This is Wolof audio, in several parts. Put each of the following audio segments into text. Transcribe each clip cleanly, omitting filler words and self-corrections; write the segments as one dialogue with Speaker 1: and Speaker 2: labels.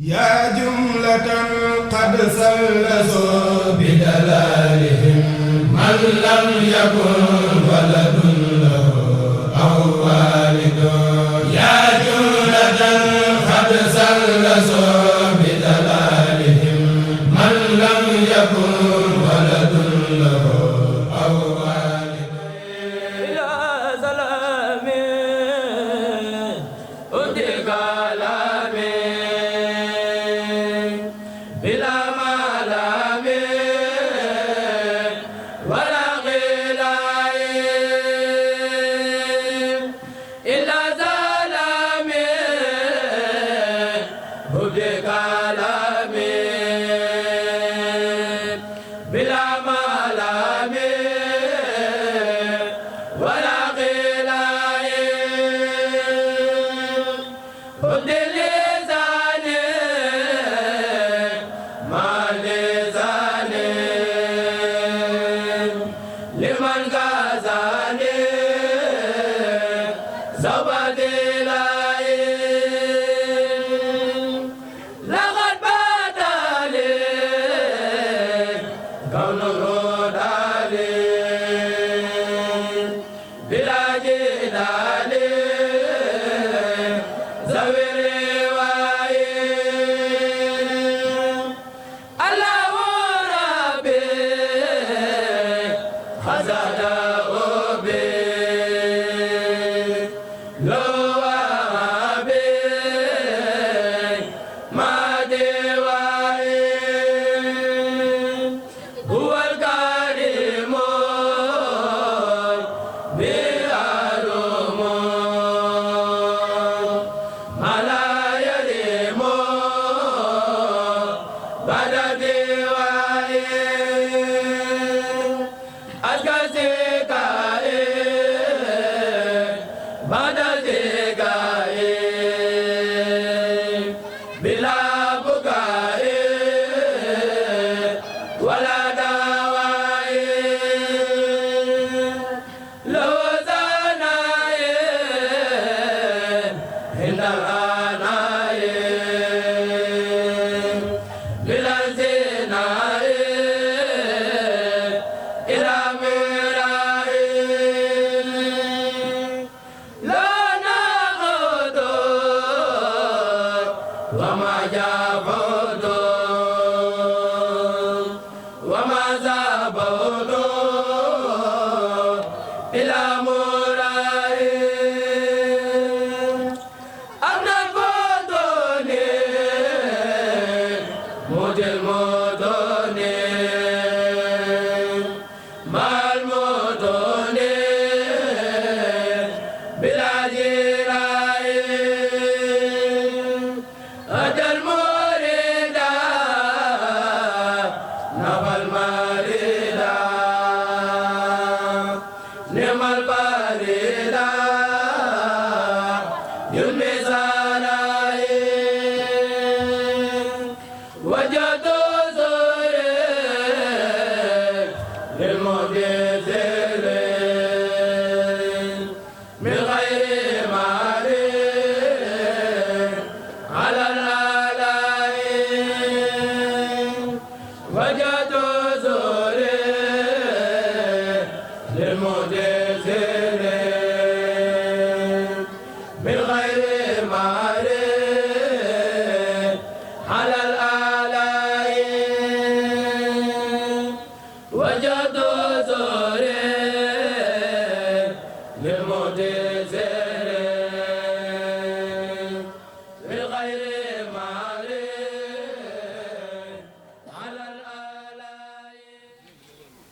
Speaker 1: yaa jumlatan qad sallasoo bidalalihim man lam yakun waladun lahu aw walidun yaa jumlatan qad sallasoo bidalalihim man lam yakun waladun lahu aw walidun ila salami udikalami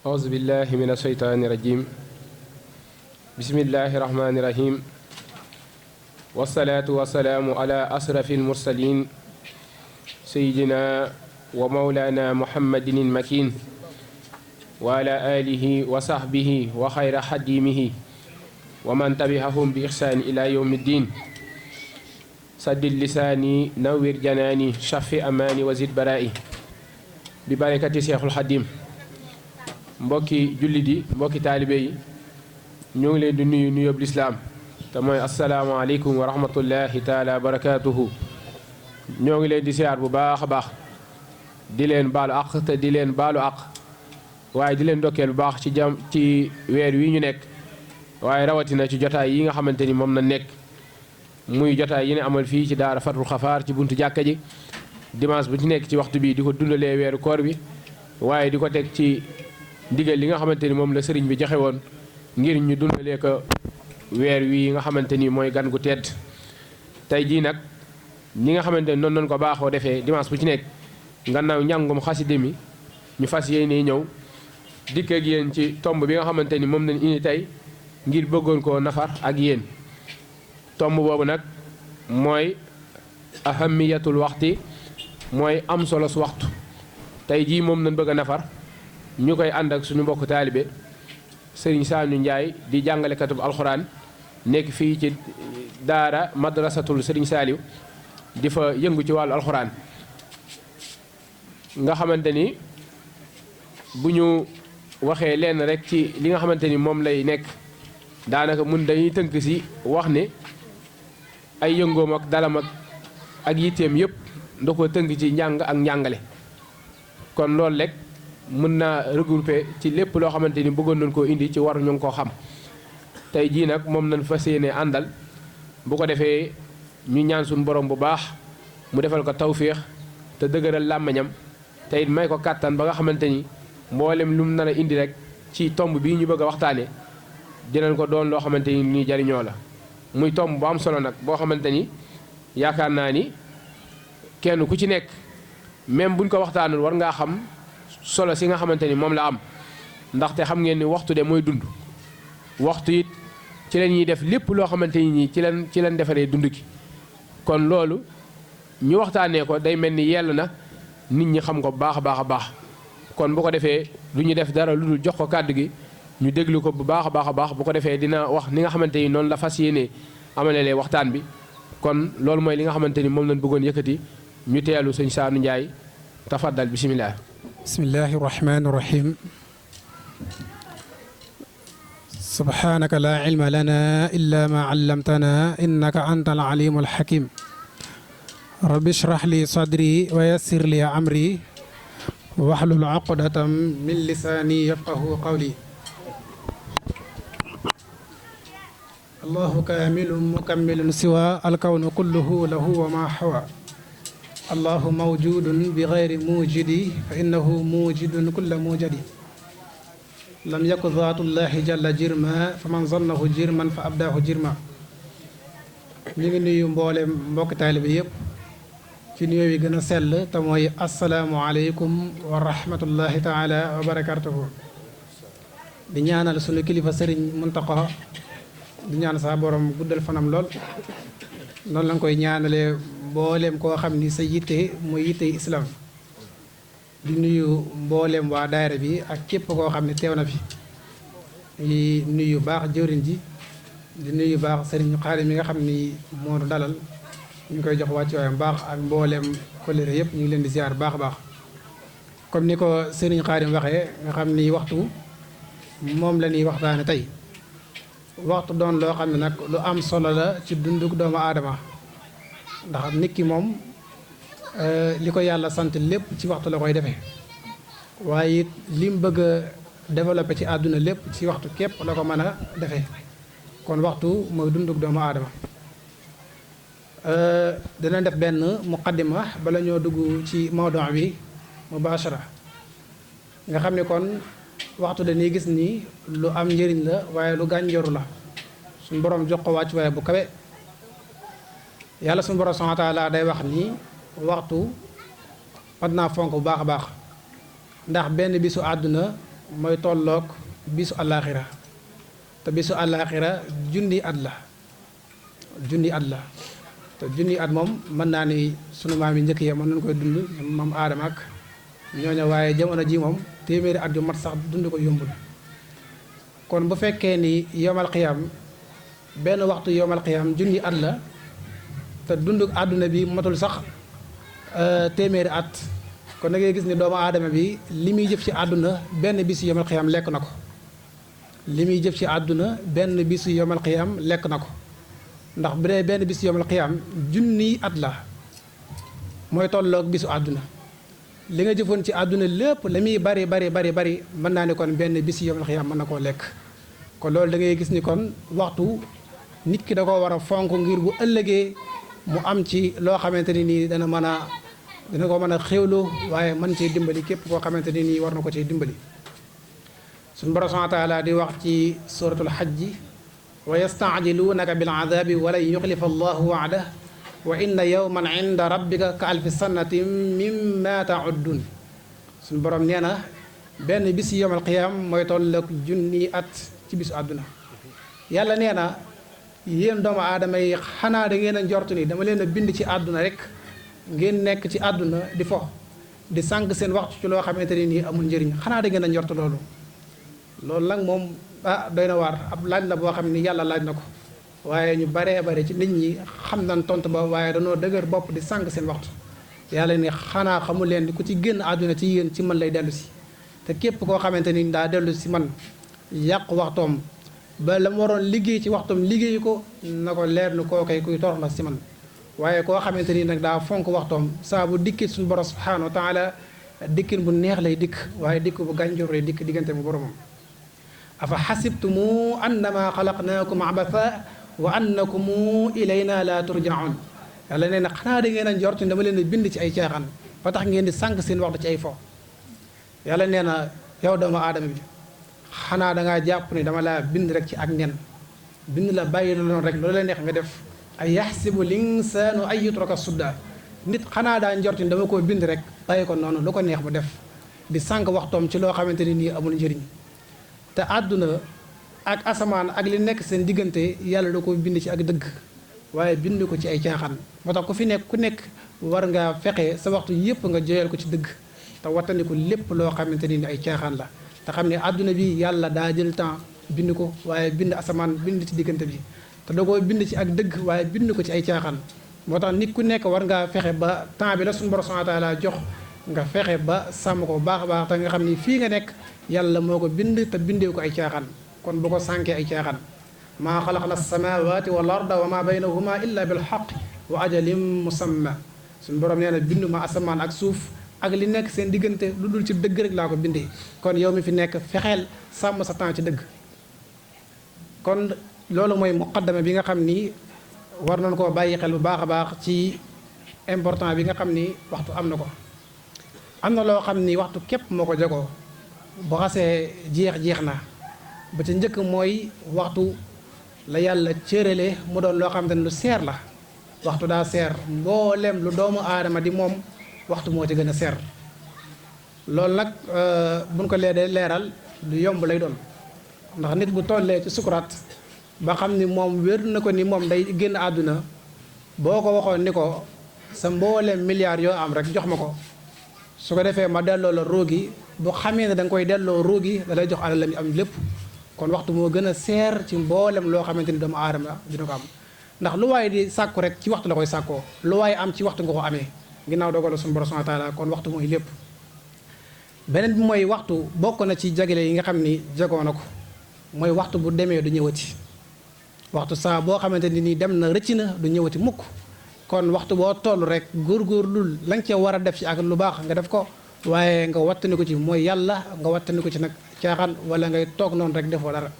Speaker 2: أعوذ بالله من الشيطان الرجيم بسم الله الرحمن الرحيم والصلاة والسلام على أشرف المرسلين سيدنا ومولانا محمد المكين وعلى آله وصحبه وخير خديمه ومن تبعهم بإحسان إلى يوم الدين سدد لساني نوّر جناني شف أماني وزد برائي ببركة شيخ الحديم mbokki jullit yi mbokki taalibe yi ñoo ngi leen di nuyu nuyoob lislaam te mooy asalaamaaleykum wa rahmatullahi taala wa barakaatuhu ñoo ngi leen di siyaar bu baax a baax di leen baalu àq te di leen baalu àq waaye di leen ndokkeel bu baax ci weer wi ñu nekk waaye rawatina ci jotaay yi nga xamante ni moom na nekk muy jotaay yi ne amal fii ci daara Fathul Xafaar ci buntu jàkka ji dimanche bu ci nekk ci waxtu bi di ko dundalee weeru koor bi waaye di ko teg ci ndigal li nga xamante ni moom la sëriñ bi joxe woon ngir ñu dundalee ko weer wi nga xamante ni mooy gan gu tedd tey jii nag ñi nga xamante ni noonu nañ ko baaxoo defee dimanche bu ci nekk gannaaw njàngum xaside mi ñu fas yéene ñëw dikk ak yéen ci tomb bi nga xamante ni moom lañ indi tey ngir bëggoon koo nafar ak yéen tomb boobu nag mooy ahamiyatul waxti mooy am solo su waxtu tey jii moom lañ bëgg a nafar ñu koy ànd ak suñu mbokk taalibe sëriñ Saliou Ndiaye di jàngalekatub alxuraan nekk fii ci daara madrasatul sëriñ Saliou di fa yëngu ci wàllu alxuraan nga xamante ni bu ñu waxee lenn rek ci li nga xamante ni moom lay nekk daanaka mun dañuy tënk si wax ne ay yëngoom ak dalam ak yitteem yëpp da ko tënk ci njàng ak njàngale kon loolu rek mën naa regrouper ci lépp loo xamante ni bëggoon nañ koo indi ci war ñu ngi koo xam tey jii nag moom nañ fas yéene àndal bu ko defee ñu ñaan suñu borom bu baax mu defal ko tawféex te dëgëral làmmiñam te it may ko kàttan ba nga xamante ni mboolem lu mu nar a indi rek ci tomb bii ñu bëgg a waxtaane dinañ ko doon loo xamante ni nii jariñoo la muy tomb bu am solo nag boo xamante ni yaakaar naa ni kenn ku ci nekk même buñ ko waxtaanul war ngaa xam solo si nga xamante ni moom la am ndaxte xam ngeen ni waxtu de mooy dund waxtu it ci la ñuy def lépp loo xamante ni ci leen defaree dund ki kon loolu ñu waxtaanee ko day mel ni yell na nit ñi xam ko bu baax a baax a baax kon bu ko defee du ñu def dara lu dul jox ko kàddu gi ñu déglu ko bu baax a baax a baax bu ko defee dina wax ni nga xamante ni noonu la fas yéenee amalelee waxtaan bi kon loolu mooy li nga xamante ni moom lañ bëggoon yëkkati ñu teelu sëñ Saliou Ndiaye tafaddal bisimilah.
Speaker 3: bismillahi rahmani rahim subhanaka la ilma lana illa ma allamtana innaka anta al alimu alhakim rabbi shrah li sadri wa yassir li amri wahlul uqdatam min lisani yafqahu qawli allahu kamilun mukammilun siwa alkawnu kulluhu lahu wa ma hawa allahu mawjudun bi gayri mujidi fa innahu mujidun kulla mujadi lam yaku zaatullahi jalla jirma fa man zannahu jirman fa abdaahu jirma ñu ngi nuyu mboolem mbokki taalibe yëpp ci nuyoo yi gën a sell te mooy asalaamualeykum wa rahmatullahi taala wa barakatuhu di ñaanal sunu kilifa sëriñ Muntaqa di ñaan saa borom guddal fanam lool noonu lañ koy ñaanalee mboolem koo xam ni sa yitte mooy yitte islam di nuyu mboolem waa daayira bi ak képp koo xam ne teew na fi di nuyu baax jëwriñ ji di nuyu baax sëriñ Xaadim mi nga xam ni moo dalal ñu ngi koy jox wàccuwaayam baax ak mboolem collègue yëpp ñu ngi leen di ziar baax a baax comme ni ko sëriñ Xaadim waxee nga xam ni waxtu moom la ñuy waxtaane tey waxtu doon loo xam ne nag lu am solo la ci dunduk doomu aadama ndax nit ki moom li ko yàlla sant lépp ci waxtu la koy defee waaye it li mu bëgg a développé ci àdduna lépp ci waxtu képp la ko mën a defee kon waxtu mooy dunduk doomu aadama dina def benn muqaddima bala ñoo dugg ci mawdu bi mubashara nga xam ne kon waxtu dañuy gis ni lu am njëriñ la waaye lu gànjaru la suñu borom jox ko wàcc waaye bu kawe yàlla suñu borom subhaanahu wa taala day wax ni waxtu mat naa fonk bu baax a baax ndax benn bisu àdduna mooy tolloog bisu àllaaxira te bisu àllaaxira junni at la te junni at moom mën naa ni sunu maam yi njëkk yee mën nañu koy dund moom aadama ak ñooñu waaye jamono ji moom téeméeri at yu mat sax dund ko yombul kon bu fekkee ni yomal xiyam benn waxtu yomal xiyam junni at la te dund àdduna bi matul sax téeméeri at kon da ngay gis ni doomu aadama bi li muy jëf ci àdduna benn bisu yomal xiyam lekk na ko li muy jëf ci àdduna benn bisu yomal xiyam lekk na ko ndax bu dee benn bisu yomal xiyam junni at la mooy tolloog bisu àdduna li nga jëfoon ci àdduna lépp la muy bari mën naa ne kon benn bis yawmal xiyaam mën na koo lekk. kon loolu da ngay gis ni kon waxtu nit ki da ko war a fonk ngir bu ëllëgee mu am ci loo xamante ni nii dana ko mën a xéwlu waaye mën cee dimbali képp koo xamante ni nii war na ko cee dimbali. suñu borom subhaanahu wa taala di wax ci suratul hajji wa yastaajiluunaka bil azabi wa lan yuxlifa allahu waada wa inna yawman inda rabbika ka alfi sannatin mimma ta'uddun. suñu borom nee na benn bis yawmal qiyaam mooy tolloog junni at ci bisu àdduna. yàlla nee na yéen doomu aadama yi xanaa da ngeen a njort ni dama leen a bind ci àdduna rek ngeen nekk ci àdduna di fo di sànq seen waxtu ci loo xamante ne nii amul njëriñ xanaa da ngeen a njort loolu. loolu nag moom doy na waar ab laaj la boo xam ni yàlla laaj na ko waaye ñu baree bare ci nit ñi xam nañ tontu ba waaye danoo dëgër bopp di sànq seen waxtu. yàlla ni xanaa xamul leen ku ci génn àdduna ci yéen ci man lay dellu si te képp koo xamante ni daa dellu si man yàq waxtoom ba la mu waroon liggéey ci waxtoom liggéeyu ko na ko leer ni koo koy kuy torox la si man. waaye koo xamante ni nag daa fonk waxtoom saa bu dikkee suñu borom subhaanahu wa taala dikkin bu neex lay dikk waaye dikk bu gànjor lay dikk diggante bu boromam. afa xasibtumu annama xalaqnaakum abatha wa annakum ilayna la turjaun. yàlla nee na xanaa da ngeen a njort dama leen a bind ci ay caaxaan ba tax ngeen di sànq seen waxtu ci ay fo. yàlla nee na yow doomu aadama bi xanaa da ngaa jàpp ni dama laa bind rek ci ak nen bind la bàyyi la noonu rek loolu la neex nga def. ay yaxsibu linsaanu ay yutraka sudda. nit xanaa daa njort ni dama koo bind rek bàyyi ko noonu lu ko neex mu def di sànq waxtoom ci loo xamante ni nii amul njëriñ. te àdduna ak asamaan ak li nekk seen diggante yàlla da ko bind ci ak dëgg waaye bind ko ci ay caaxaan moo tax ku nekk war nga fexe sa waxtu yëpp nga joyal ko ci dëgg te wattandiku lépp loo xamante ni ay caaxaan la te xam ne àdduna bi yàlla daa jël temps bind ko waaye bind asamaan bind ci diggante bi te da koo bind ci ak dëgg waaye bind ko ci ay caaxaan. moo tax nit ku nekk war ngaa fexe ba temps bi la suñu borom subhaanahu wa taala jox nga fexe ba sàmm ko bu baax a baax te nga xam ni fii nga nekk yàlla moo ko bind te bindee ko ay caaxaan kon bu ko sànkee ay caaxaan. maa xalaqna samawati wal arda wa ma baynahuma illa bil xaq wa ajalin musamma. suñu borom nee na bindu ma asamaan ak suuf ak li nekk seen diggante lu dul ci dëgg rek laa ko bindee kon yow mi fi nekk fexeel sàmm sa temps ci dëgg. kon loolu mooy muqaddama bi nga xam ni war nañ koo bàyyi xel bu baax a baax ci important bi nga xam ni waxtu am na ko. am na loo xam ni waxtu képp moo ko jagoo bu xasee jeex na ba ca njëkk mooy waxtu la yàlla cërale mu doon loo xam ne lu seer la. waxtu daa seer mboolem lu doomu aadama di moom waxtu moo ci gën a seer loolu nag buñ ko leeral lu yomb lay doon ndax nit bu tollee ci sukuraat ba xam ni moom wér na ko ni moom day génn àdduna boo ko waxoon ni ko sa mboolem milliards yoo am rek jox ma ko su ko defee ma delloo la róogi bu xamee ne da nga koy delloo róogi da lay jox alal la mi am lépp kon waxtu moo gën a seer ci mboolem loo xamante ni doomu aadama dina ko am ndax lu waaye di sàkku rek ci waxtu la koy sàkkoo lu waaye am ci waxtu nga ko amee ginnaaw dogal suñu borom subhaanahu wa taala kon waxtu mooy lépp. beneen bi mooy waxtu bokk na ci jagale yi nga xam ni jagoo na ko mooy waxtu bu demee du ñëwati waxtu saa boo xamante ni nii dem na rëcc na du ñëwati mukk kon waxtu boo toll rek góorgóorlul la nga cee war a def ci ak lu baax nga def ko waaye nga wattani ko ci mooy yàlla nga wattani ko ci nag caaxaan wala ngay toog noonu rek defoo dara.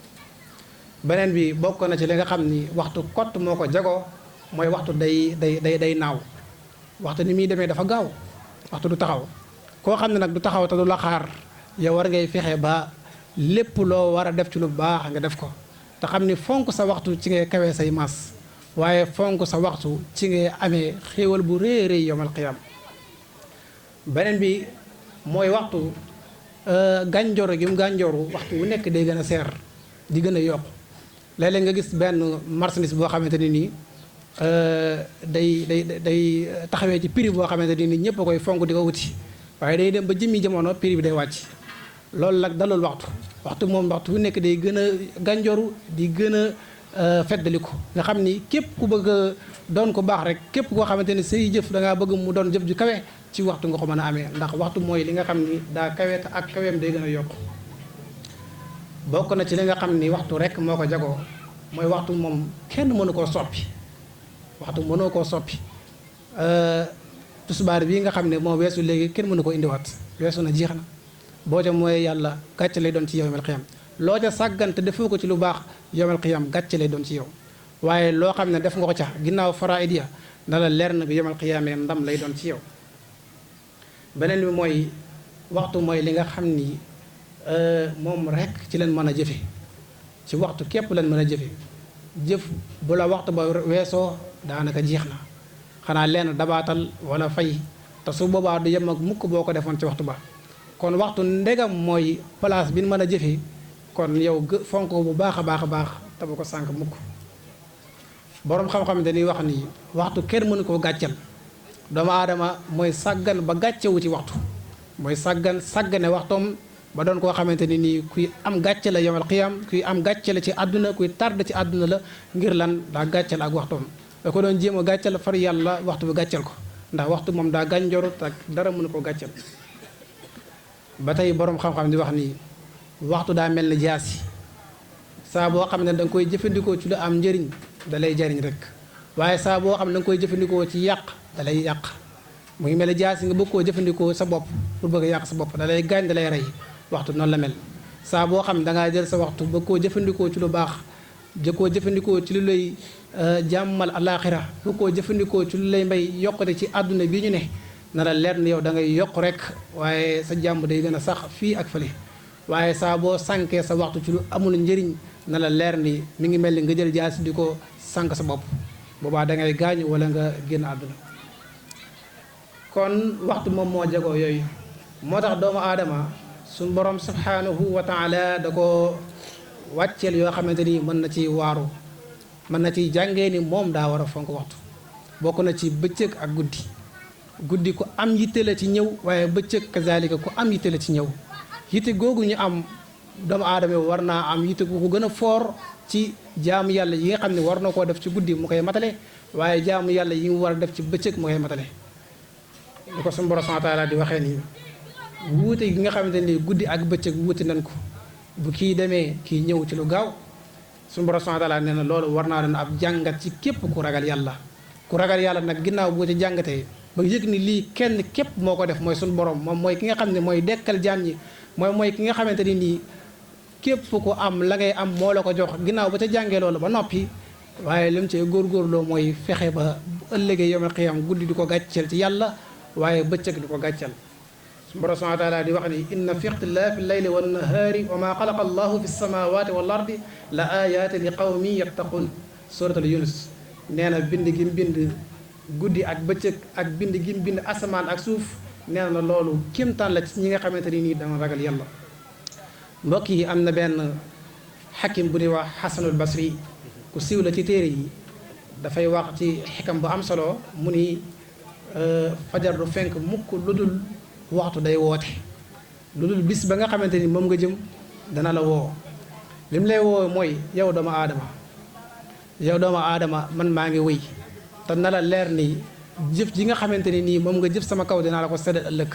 Speaker 3: beneen bi bokk na ci li nga xam ni waxtu kott moo ko jagoo mooy waxtu day naaw waxtu ni muy demee dafa gaaw waxtu du taxaw koo xam ne nag du taxaw te du la xaar yow war ngay fexe ba lépp loo war a def ci lu baax nga def ko te xam ni fonk sa waxtu ci ngay kawee say maas waaye fonk sa waxtu ci ngay amee xéewal bu rëy rëy yawmal qiyaam. beneen bi mooy waxtu gànjoor gi mu gànjooru waxtu wu nekk day gën a seer di gën a yokk léeg-léeg nga gis benn marchandise boo xamante ni nii day taxawee ci prix boo xamante ni nii ñëpp a koy fonk di ko wuti waaye day dem ba jëmmi jamono prix bi day wàcc loolu nag dalul waxtu moom waxtu wu nekk day gën a gànjooru di gën a feddaliku nga xam ni képp ku bëgg a doon ko baax rek képp koo xamante ni say jëf da ngaa bëgg mu doon jëf ju kawe ci waxtu nga ko mën a amee ndax waxtu mooy li nga xam ni daa kawe te ak kaweem day gën a yokk. bokk na ci li nga xam ni waxtu rek moo ko jagoo mooy waxtu moom kenn mënu koo soppi waxtu mënoo koo soppi tusbaar bii nga xam ne moo weesu léegi kenn mënu ko indiwaat weesu na jeex na boo ca mooy yàlla gàcce lay doon ci yawmal qiyaam loo ca sàggante defoo ko ci lu baax yawmal qiyaam gàcce lay doon ci yow waaye loo xam ne def nga ko ca ginnaaw faraa'id ya na la leer na bi yawmal qiyaamee ndam lay doon ci yow beneen bi mooy waxtu mooy li nga xam ni moom rek ci leen mën a jëfe ci waxtu képp leen mën a jëfe jëf bu la waxtu ba weesoo daanaka jeex na xanaa leen dabaatal wala fay te su boobaa du yem ak mukk boo ko defoon ci waxtu ba kon waxtu ndegam mooy place bi ñu mën a jëfe kon yow fonk bu baax a baax a baax te bu ko sànk mukk boroom xam-xam dañuy wax ni waxtu kenn mënu koo gàccal doomu aadama mooy sàggan ba gàccewu ci waxtu mooy sàggane waxtoom ba doon koo xamante ni nii kuy am gàcce la yawmal qiyaam kuy am gàcce la ci àdduna kuy tard ci àdduna la ngir lan daa gàccal ak waxtoom da ko doon jéem a gàccal far yàlla waxtu bi gàccal ko ndax waxtu moom daa gànjoru te dara mënu ko gàccal ba tey boroom xam-xam di wax ni waxtu daa mel ni jaasi saa boo xam ne da nga koy jëfandikoo ci lu am njëriñ da lay jariñ rek waaye saa boo xam ne da nga koy jëfandikoo ci yàq da lay yàq mu ngi mel ni jaasi nga bëgg koo jëfandikoo sa bopp pour bëgg a yàq sa bopp da lay gaañ da lay rey waxtu noonu la mel saa boo xam ne dangaa jël sa waxtu bëgg koo jëfandikoo ci lu baax bëgg koo jëfandikoo ci lu lay jàmmal alaaxira bëgg koo jëfandikoo ci lu lay may yokkute ci àdduna bi ñu ne na la leer ni yow da ngay yokk rek waaye sa jàmm day gën a sax fii ak fële waaye saa boo sànkee sa waxtu ci lu amul njëriñ na la leer ni mi ngi mel ni nga jël jaasi di ko sànk sa bopp boobaa da ngay gaañ wala nga génn àdduna kon waxtu moom moo jagoo yooyu moo tax doomu aadama suñ borom subhanahu wa taala da ko wàcceel yoo xamante ni mën na ci waaru mën na ci jàngee ni moom daa war a fonk waxtu bokk na ci bëccëg ak guddi ku am yitte la ci ñëw waaye bëccëg kazalika ku am yitte la ci ñëw yitte googu ñu am doomu aadama war naa am yitte gu ko gën a foor ci jaamu yàlla yi nga xam ne war na koo def ci guddi mu koy matale waaye jaamu yàlla yi mu war a def ci bëccëg mu koy matale li ko suñu borom subhanahu wa taala di waxee nii wuute gi nga xamante ni guddi ak bëccëg wuute nañ ko bu kii demee kii ñëw ci lu gaaw suñu borom subhanahu wa taala nee na loolu war naa doon ab jàngat ci képp ku ragal yàlla nag ginnaaw boo ci jàngatee ba yëg ni lii kenn képp moo ko def mooy suñu borom moom mooy ki nga xam ne mooy dekkal jaam ñi mooy ki nga xamante ni nii képp ku am la ngay am moo la ko jox ginnaaw ba ca jàngee loolu ba noppi waaye li mu cee góorgóorloo mooy fexe ba bu ëllëgee yawmal qiyaam guddi di ko gàcceel ci yàlla waaye bëccëg di ko gàcceel suñu borom subhanahu wa taala di wax ni inna fi ixtilaafi llayli wan nahaari wa maa xalaqa allahu fi samawati wal ardi la ayatin li qawmin yattaqun suratul yunus nee na bind gi mu bind guddi ak bëccëg ak bind gi mu bind asamaan ak suuf nee na loolu kéemtaan la ci ñi nga xamante ni nii dana ragal yàlla mbokk yi am na benn xakim bu ñuy wax xasanul basri ku siiw la ci téere yi dafay wax ci xikam bu am solo mu ni fajar du fenk mukk lu dul waxtu day woote lu dul bis ba nga xamante ni moom nga jëm dana la woo li mu lay woo mooy yow doomu aadama man maa ngi wëy te na la leer ni jëf ji nga xamante ni nii moom nga jëf sama kaw dinaa la ko seddal ëllëg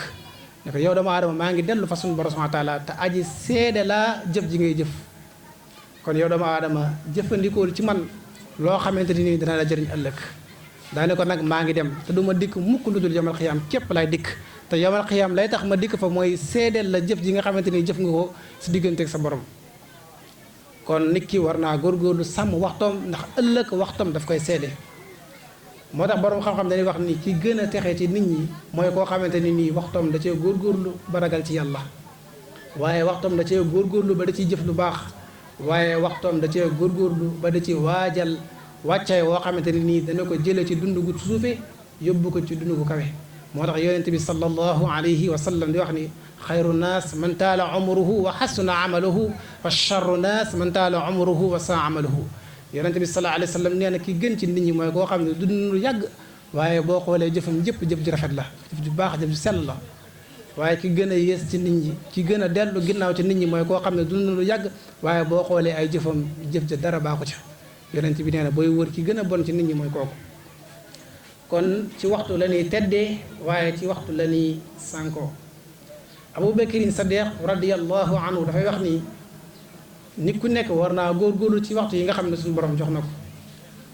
Speaker 3: ne ko yow doomu aadama maa ngi dellu fa sunu borom subhanahu wa taala te aji seede laa jëf ji ngay jëf kon yow doomu aadama jëfandikool ci man loo xamante ni nii dana la jëriñ ëllëg daane ko nag maa ngi dem te du ma dikk mukk lu dul yawmal xiyaam képp lay dikk te yawmal xiyaam lay tax ma dikk fa mooy seedeel la jëf ji nga xamante ni jëf nga ko si digganteeg sa borom kon nit ki war naa góorgóorlu sàmm waxtoom ndax ëllëg waxtoom daf koy seede moo tax borom xam-xam dañuy wax ni ki gën a texe ci nit ñi mooy koo xamante ni nii waxtoom da cee góorgóorlu ba ragal ci yàlla waaye waxtoom da cee góorgóorlu ba da ciy jëf lu baax waaye waxtoom da cee góorgóorlu ba da ci waajal wàccaay woo xamante ni nii dana ko jële ci dund gu suufe yóbbu ko ci dund gu kawe moo tax yonent bi sallallahu alayhi wa sallam di wax ni xayru naas man taala umruhu wa xasuna amaluhu wa charru naas man taala umruhu wa saa amaluhu yonent bi sallallahu alayhi wa sallam nee na ki gën ci nit ñi mooy koo xam ne dund lu yàgg waaye boo xoolee jëfam jëpp jëf ji rafet la jëf ju baax jëf ju sell la waaye ki gën a yées ci nit ñi ki gën a dellu ginnaaw ci nit ñi mooy koo xam ne dund lu yàgg waaye boo xoolee ay jëfam jëf ja dara baaxu ca yonent bi nee na booy wër ki gën a bon ci nit ñi mooy kooku kon ci waxtu la ñuy teddee waaye ci waxtu la ñuy sànkoo Abubakrin Sadiq radiyallahu anhu dafay wax ni nit ku nekk war naa góorgóorlu ci waxtu yi nga xam ne suñu borom jox na ko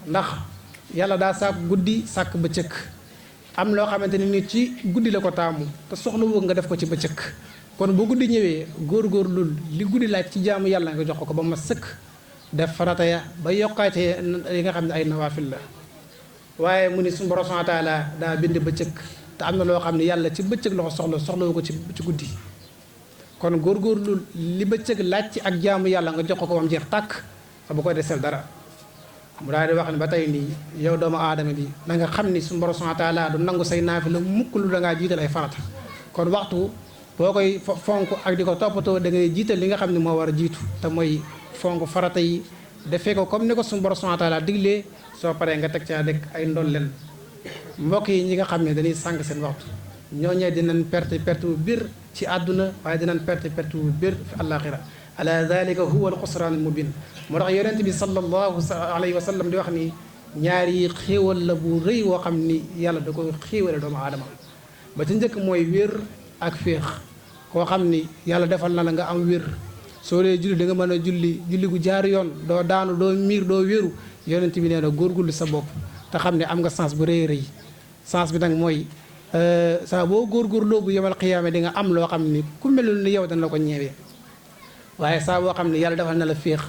Speaker 3: ndax yàlla daa sàkk guddi sàkk bëccëg am loo xamante ni nit ci guddi la ko taamu te soxla woo nga def ko ci bëccëg kon bu guddi ñëwee góorgóorlul li guddi laaj ci jaamu yàlla nga jox ko ba ma sëkk def farata ya ba yokkaatee yi nga xam ne ay nawaafil la waaye mu ni suñu borom subhaanahu wa taala daa bind bëccëg te am na loo xam ne yàlla ci bëccëg la ko soxlawu ko ci guddi kon góorgóorlu li bëccëg laaj ci ak jaamu yàlla nga jox ko ba mu jeex tàkk te bu koy desel dara mu daal di wax ne ba tey nii yow doomu aadama bi na nga xam ni suñu borom subhaanahu wa taala du nangu say naafila mukk lu da ngaa jiital ay farata kon waxtu boo koy fonk ak di ko toppatoo da ngay jiital li nga xam ne moo war a jiitu te mooy fonk farata yi defee ko comme ni ko suñu borom subhaanahu wa taala diglee soo paree nga teg caa rek ay ndolleen mbokk yi ñi nga xam ne dañuy sànq seen waxtu ñooñee dinañ perte bu bir ci àdduna waaye dinañ perte bu bir fi àllaaxira ala dalika huwa alxusraan almubin moo tax yonent bi sallallahu alayhi wa sallam di wax ni ñaari xéewal la bu rëy woo xam ni yàlla da ko xéewale doomu aadama ba ci njëkk mooy wér ak féex koo xam ni yàlla defal na la nga am wér soo dee julli da nga mën a julli gu jaar yoon doo daanu doo miir doo wéru yonent bi nee na góorgulli sa bopp te xam ne am nga sens bu rëy rëy sens bi nag mooy saa boo góorgóorloo bu yemal xiyaame di nga am loo xam ni ku melul ni yow dana la ko ñeewee waaye saa boo xam ne yàlla defal na la féex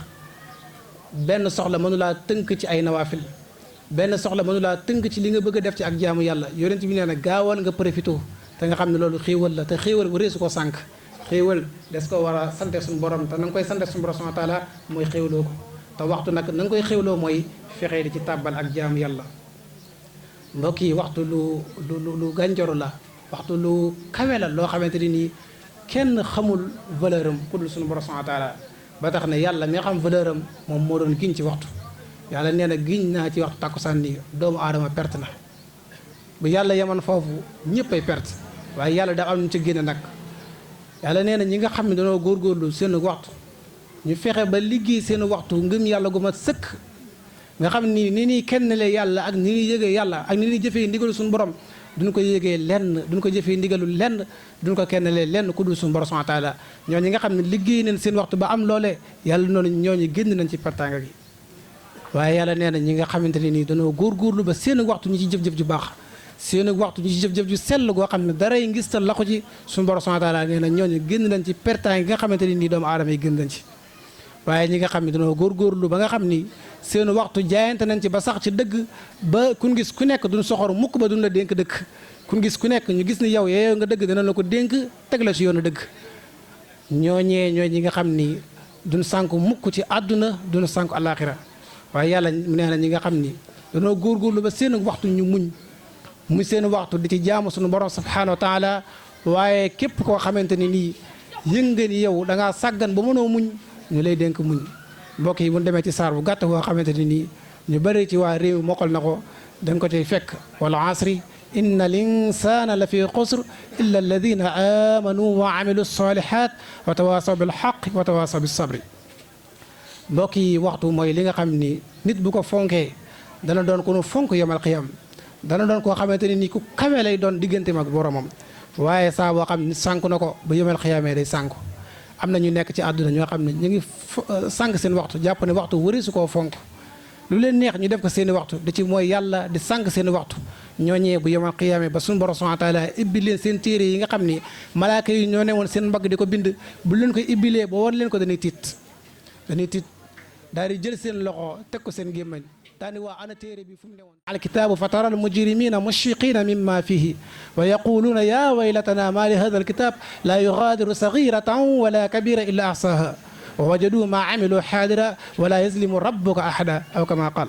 Speaker 3: benn soxla mënulaa tënk ci ay nawaafil benn soxla mënulaa tënk ci li nga bëgg a def ci ak jaamu yàlla yonent bi nee na gaawal nga profité te nga xam ne loolu xéewal la te xéewal bu réesu ko sànq xéewal des ko war a sante suñu borom te na nga koy sante suñu borom subhaanahu wa taala mooy xéewloo ko te waxtu nag na nga koy xéewloo mooy fexee di ci tàbbal ak jaamu yàlla mbokk yi waxtu lu gànjaru la waxtu lu kawe la loo xamante ni nii kenn xamul valeur am ku dul suñu borom subhaanahu wa taala ba tax ne yàlla mi xam valeur am moom moo doon giñ ci waxtu yàlla nee na giñ naa ci waxtu tàkkusaan ni doomu aadama perte na bu yàlla yemoon foofu ñëpp ay perte waaye yàlla dafa am ñu ci génne nag yàlla nee na ñi nga xam ne dañoo góorgóorlu seen waxtu ñu fexe ba liggéey seen waxtu ngëm yàlla gu ma sëkk nga xam ni nii kenn le yàlla ak ni ñuy yëgee yàlla ak ni ñuy jëfee ndigalu suñu borom duñ ko yëgee lenn duñ ko jëfee ndigalu lenn duñ ko kenn le lenn ku dul suñu borom subhaanahu wa taala ñoo ñi nga xam ne liggéey nañ seen waxtu ba am loolee yàlla noonu ñooñu génn nañ ci pertanga gi waaye yàlla nee na ñi nga xamante ne nii dañoo góorgóorlu ba seen waxtu ñu ci jëf-jëf ju baax seen waxtu ñu ci jëf-jëf ju sell goo xam ne daray ngistal la ko ci suñu borom subhaanahu wa taala nee na ñooñu génn nañ ci pertanga gi nga xamante ne nii doomu aadama yi génn nañ ci waaye ñi nga xam ne dañoo góorgóorlu ba nga xam ni seen waxtu jaayante nañ ci ba sax ci dëgg ba kun gis ku nekk duñ soxor mukk ba duñ la dénk dëkk kun gis ku nekk ñu gis ni yow yeeyoo nga dëgg dana la ko dénk teg la ci yoonu dëgg ñooñee ñi nga xam ni duñ sànku mukk ci àdduna duñ sànku àllaaxira waaye yàlla nee na ñi nga xam ni dañoo góorgóorlu ba seen waxtu ñu muñ seen waxtu di ci jaamu suñu borom subhaanahu wa taala waaye képp koo xamante ni nii yënga ni yow da ngaa sàggan ba mënoo muñ ñu lay dénk muñ mbokk yi bu demee ci saar bu gàtt boo xamante ni nii ñu bëri ci waa réew mokkal na ko dañ ko ciy fekk wal asri inna al insana la fi xusr illa alladina amanu wa amilu salihat wa tawasaw bil xaq wa tawasaw bis sabri mbokk yi waxtu mooy li nga xam ni nit bu ko fonkee dana doon ku nu fonk yomal xiyam dana doon koo xamante ni nii ku kawe lay doon digganteem ak boromam waaye saa boo xam ni sànk na ko ba yomal xiyamee day sànku am na ñu nekk ci àdduna ñoo xam ne ñu ngi sànq seen waxtu jàpp ne waxtu wëri su koo fonk lu leen neex ñu def ko seeni waxtu di ci mooy yàlla di sànq seeni waxtu ñooñee bu yemal xiyaame ba suñu borom subhaanahu wa taala ibbi leen seen téere yi nga xam ni malaaka yi ñoo ne woon seen mbagg di ko bind bu leen koy ibbilee ba war leen ko dañuy tiit daal di jël seen loxo teg ko seen gémmañ daani waa ana téere bi fu mu ne woon alkitaabu fa tara almujrimina mushfiqina mimma fihi wa yaquluuna ya waylatana ma li hada alkitab la yughadiru saghiratan wala kabira illa ahsaha wa wajadu ma amilu xaadira wala yazlimu rabbuka ahada aw kama qal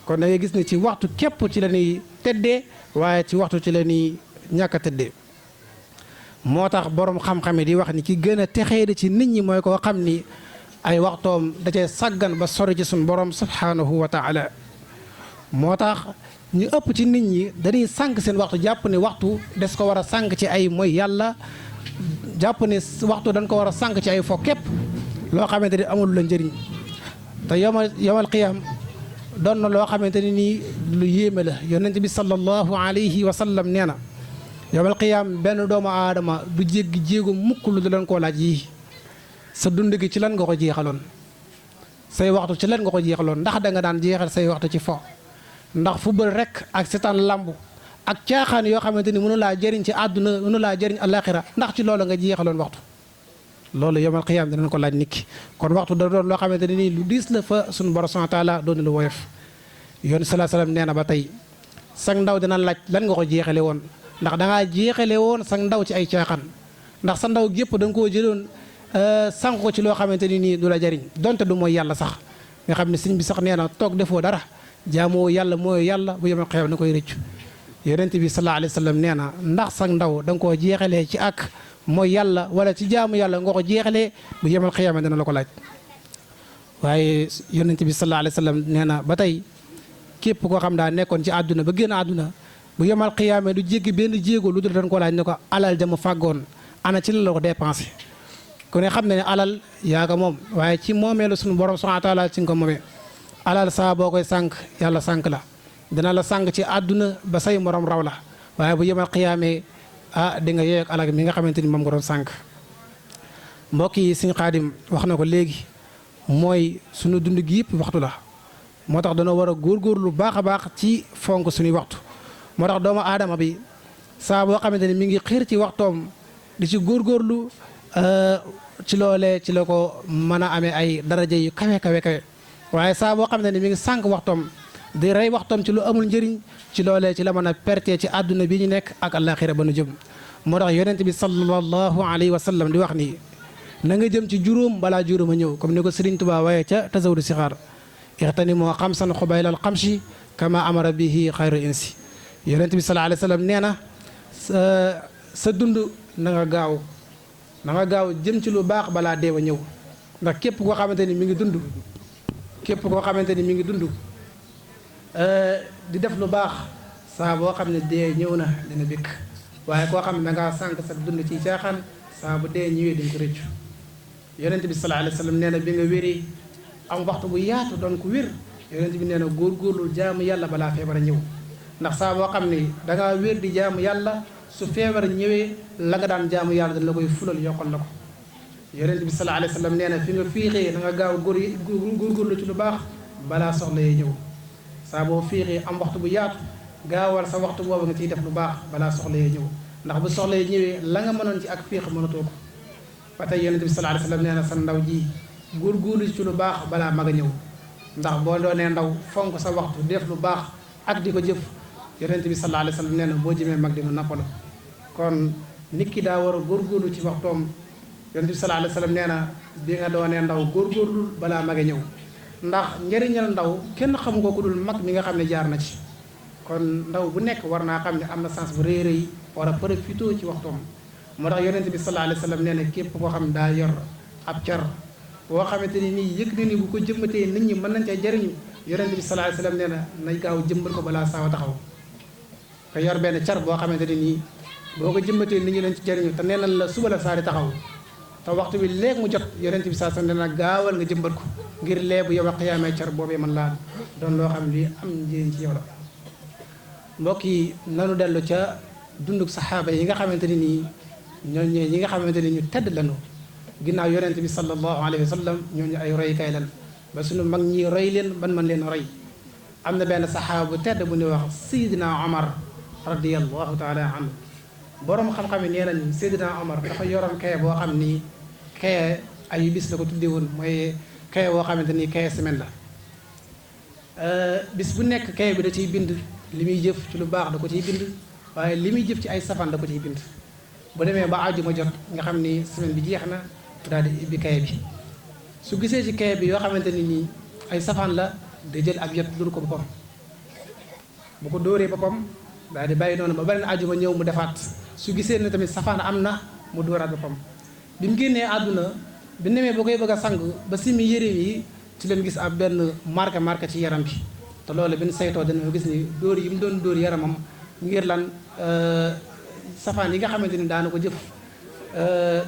Speaker 3: kon da ngay gis ne ci waxtu képp ci la ñuy teddee waaye ci waxtu ci la ñuy ñàkk a teddee moo tax borom xam-xam yi di wax ni ki gën a texee di ci nit ñi mooy koo xam ni ay waxtoom da cee sàggan ba sori ci suñu borom subhanahu wa taala moo tax ñu ëpp ci nit ñi dañuy sànq seen waxtu jàpp ne waxtu des ko war a sànq ci ay mooy yàlla jàpp ne waxtu dañ ko war a sànq ci ay fo képp loo xamante ni amul la njëriñ te yomal qiyaam doon na loo xamante ni nii lu yéeme la yonent bi sallallahu alayhi wa sallam nee na yomal qiyaam benn doomu aadama du jéggi jéego mukk lu dañ koo laaj yii sa dund gi ci lan nga ko jeexaloon say waxtu ci lan nga ko jeexaloon ndax da nga daan jeexal say waxtu ci fo ndax football rek ak seetaan lamb ak caaxaan yoo xamante ni mënu laa jëriñ ci àdduna mënu laa jëriñ àllaaxira ndax ci loolu nga jeexaloon waxtu loolu yomal xiyaam dinañ ko laaj nit ki kon waxtu da doon loo xamante ne nii lu diis la fa suñu borom subhaanahu wa taala doon lu woyof yoon salaa salaam nee na ba tey sang ndaw dina laaj lan nga ko jeexale woon ndax da ngaa jeexale woon sang ndaw ci ay caaxaan ndax sa ndaw gépp da nga koo jëloon sànq ko ci loo xamante ni nii du la jariñ donte du mooy yàlla sax nga xam ne sëñ bi sax nee na toog defoo dara jaamoo yàlla mooy yàlla bu yemal xew na koy rëccu yonent bi sallallahu alayhi wa sallam nee na ndax sang ndaw da nga koo jeexalee ci ak mooy yàlla wala ci jaamu yàlla nga ko jeexalee bu yemal xiyaama dana la ko laaj waaye yonent bi sallallahu alayhi wa sallam nee na ba tey képp koo xam daa nekkoon ci àdduna ba génn àdduna bu yemal xiyaama du jéggi benn jéego lu dul dañ ko laaj ne ko alal jama fàggoon ana ci la ko dépensé ku ne xam ne alal yaa ko moom waaye ci moomeelu suñu borom subhaanahu wa taala ci nga ko moomee alal saa boo koy sànq yàlla sànq la dina la sànq ci àdduna ba say morom raw la waaye bu yemal xiyaamee di nga yeeg alal mi nga xamante ni moom nga doon sànq mbokk yi Sëñ Xaadim wax na ko léegi mooy sunu dund gi yëpp waxtu la moo tax dana war a góorgóorlu baax a baax ci fonk suñuy waxtu moo tax doomu aadama bi saa boo xamante ni mi ngi xiir ci waxtoom di ci góorgóorlu ci loolee ci la ko mën a amee ay daraja yu kawe kawe kawe waaye saa boo xamante ni mi ngi sànq waxtoom di rey waxtoom ci lu amul njëriñ ci loolee ci la mën a perte ci àdduna bi ñu nekk ak àllaaxira ba nu jëm moo tax yonent bi sallallahu alayhi wa sallam di wax ni na nga jëm ci juróom balaa juróom a ñëw comme ni ko Sëriñ Tuubaa waaye ca tasawudu sixaar ixtani moo xamsan xubaylal xamsi kama amara bihi xayru insi yonent bi sallallahu alayhi wa sallam nee na sa dund na nga gaaw jëm ci lu baax balaa deew a ñëw ndax képp koo xamante ni mi ngi dund képp koo xamante ni mi ngi dund di def lu baax saa boo xam ne dee ñëw na dina bikk waaye koo xam ne da ngaa sànq sa dund ci caaxaan saa bu dee ñëwee dañ ko rëccu yonent bi sallallahu alayhi wa sallam nee na bi nga wéri am waxtu bu yaatu doon ko wér yonent bi nee na góorgóorlu jaamu yàlla balaa feebar a ñëw ndax saa boo xam ni da ngaa wér di jaamu yàlla su feebar ñëwee la nga daan jaamu yàlla dañ la koy fulal yokkal la ko yonent bi sallallahu alayhi wa sallam nee na fi nga fiixee da nga gaaw góorgóorlu ci lu baax balaa soxla yee ñëw saa boo fiixee am waxtu bu yaatu gaawal sa waxtu boobu nga ciy def lu baax balaa soxla yee ñëw ndax bu soxla yee ñëwee la nga mënoon ci ak fiix mënatoo ko ba tey yonent bi sallallahu alayhi wa sallam nee na sa ndaw ji góorgóorlu ci lu baax balaa mag a ñëw ndax boo doonee ndaw fonk sa waxtu di def lu baax ak di ko jëf yonent bi sallallahu alayhi wa sallam nee na boo jëmee mag dina nappalu kon nit ki daa war a góorgóorlu ci waxtoom yonent bi sallallahu alayhi wa sallam nee na bi nga doonee ndaw góorgóorlu balaa mag a ñëw ndax njëriñal ndaw kenn xamu ko ku dul mag mi nga xam ne jaar na ci kon ndaw bu nekk war naa xam ne am na sens bu rëy rëy war a profité ci waxtoom moo tax yonent bi sallallahu alayhi wa sallam nee na képp koo xam ne daa yor ab car boo xamante ni nii yëg na ni bu ko jëmbatee nit ñi mën nañ cee jariñu yonent bi sallallahu alayhi wa sallam nee na nañ gaaw jëmbat ko balaa saawa taxaw te yor benn car boo xamante ne nii boo ko jëmbatee nit ñi lañ ci jariñu te nee nañ la suba la saari taxaw te waxtu bi léegi mu jot yonent bi sallallahu alayhi wa sallam nee na gaawal nga jëmbat ko ngir leebu yow a xiyaamee car boobee mën laa doon loo xam li am njëriñ ci yow la mbokk yi nanu dellu ca dunduk saxaaba yi nga xamante ne nii ñooñu ñi nga xamante ni ñu tedd lañu ginnaaw yonent bi sallallahu alayhi wa sallam ñooñu ay roykaay lan ba suñu mag ñi roy leen ban man leen roy am na benn saxaaba bu tedd bu ñuy wax Seydina Omar radiyallahu taala anhu borom xam-xam yi nee nañu Seydina Omar dafa yoroon kaye boo xam ni kaye ay bis la ko tuddee woon mooy kaye boo xamante ni kaye semaine la bis bu nekk kaye bi da ciy bind li muy jëf ci lu baax da ko ciy bind waaye li muy jëf ci ay safaan da ko ciy bind bu demee ba àjjuma jot nga xam ni semaine bi jeex na daal di ibbi kaye bi su gisee ci kaye bi yoo xamante ni nii ay safaan la da jël ak yet dóor ko boppam bu ko dóoree boppam daal di bàyyi noonu ba beneen àjjuma ñëw mu defaat su gisee ne tamit safaan am na mu dóoraat boppam bi mu génnee àdduna bi demee ba koy bëgg a sang ba simi yére yi ci leen gis ab benn marque ci yaram bi te loolu bi ñu saytoo dana gis ni dóor yi mu doon dóor yaramam ngir lan safaan yi nga xamante ni daana ko jëf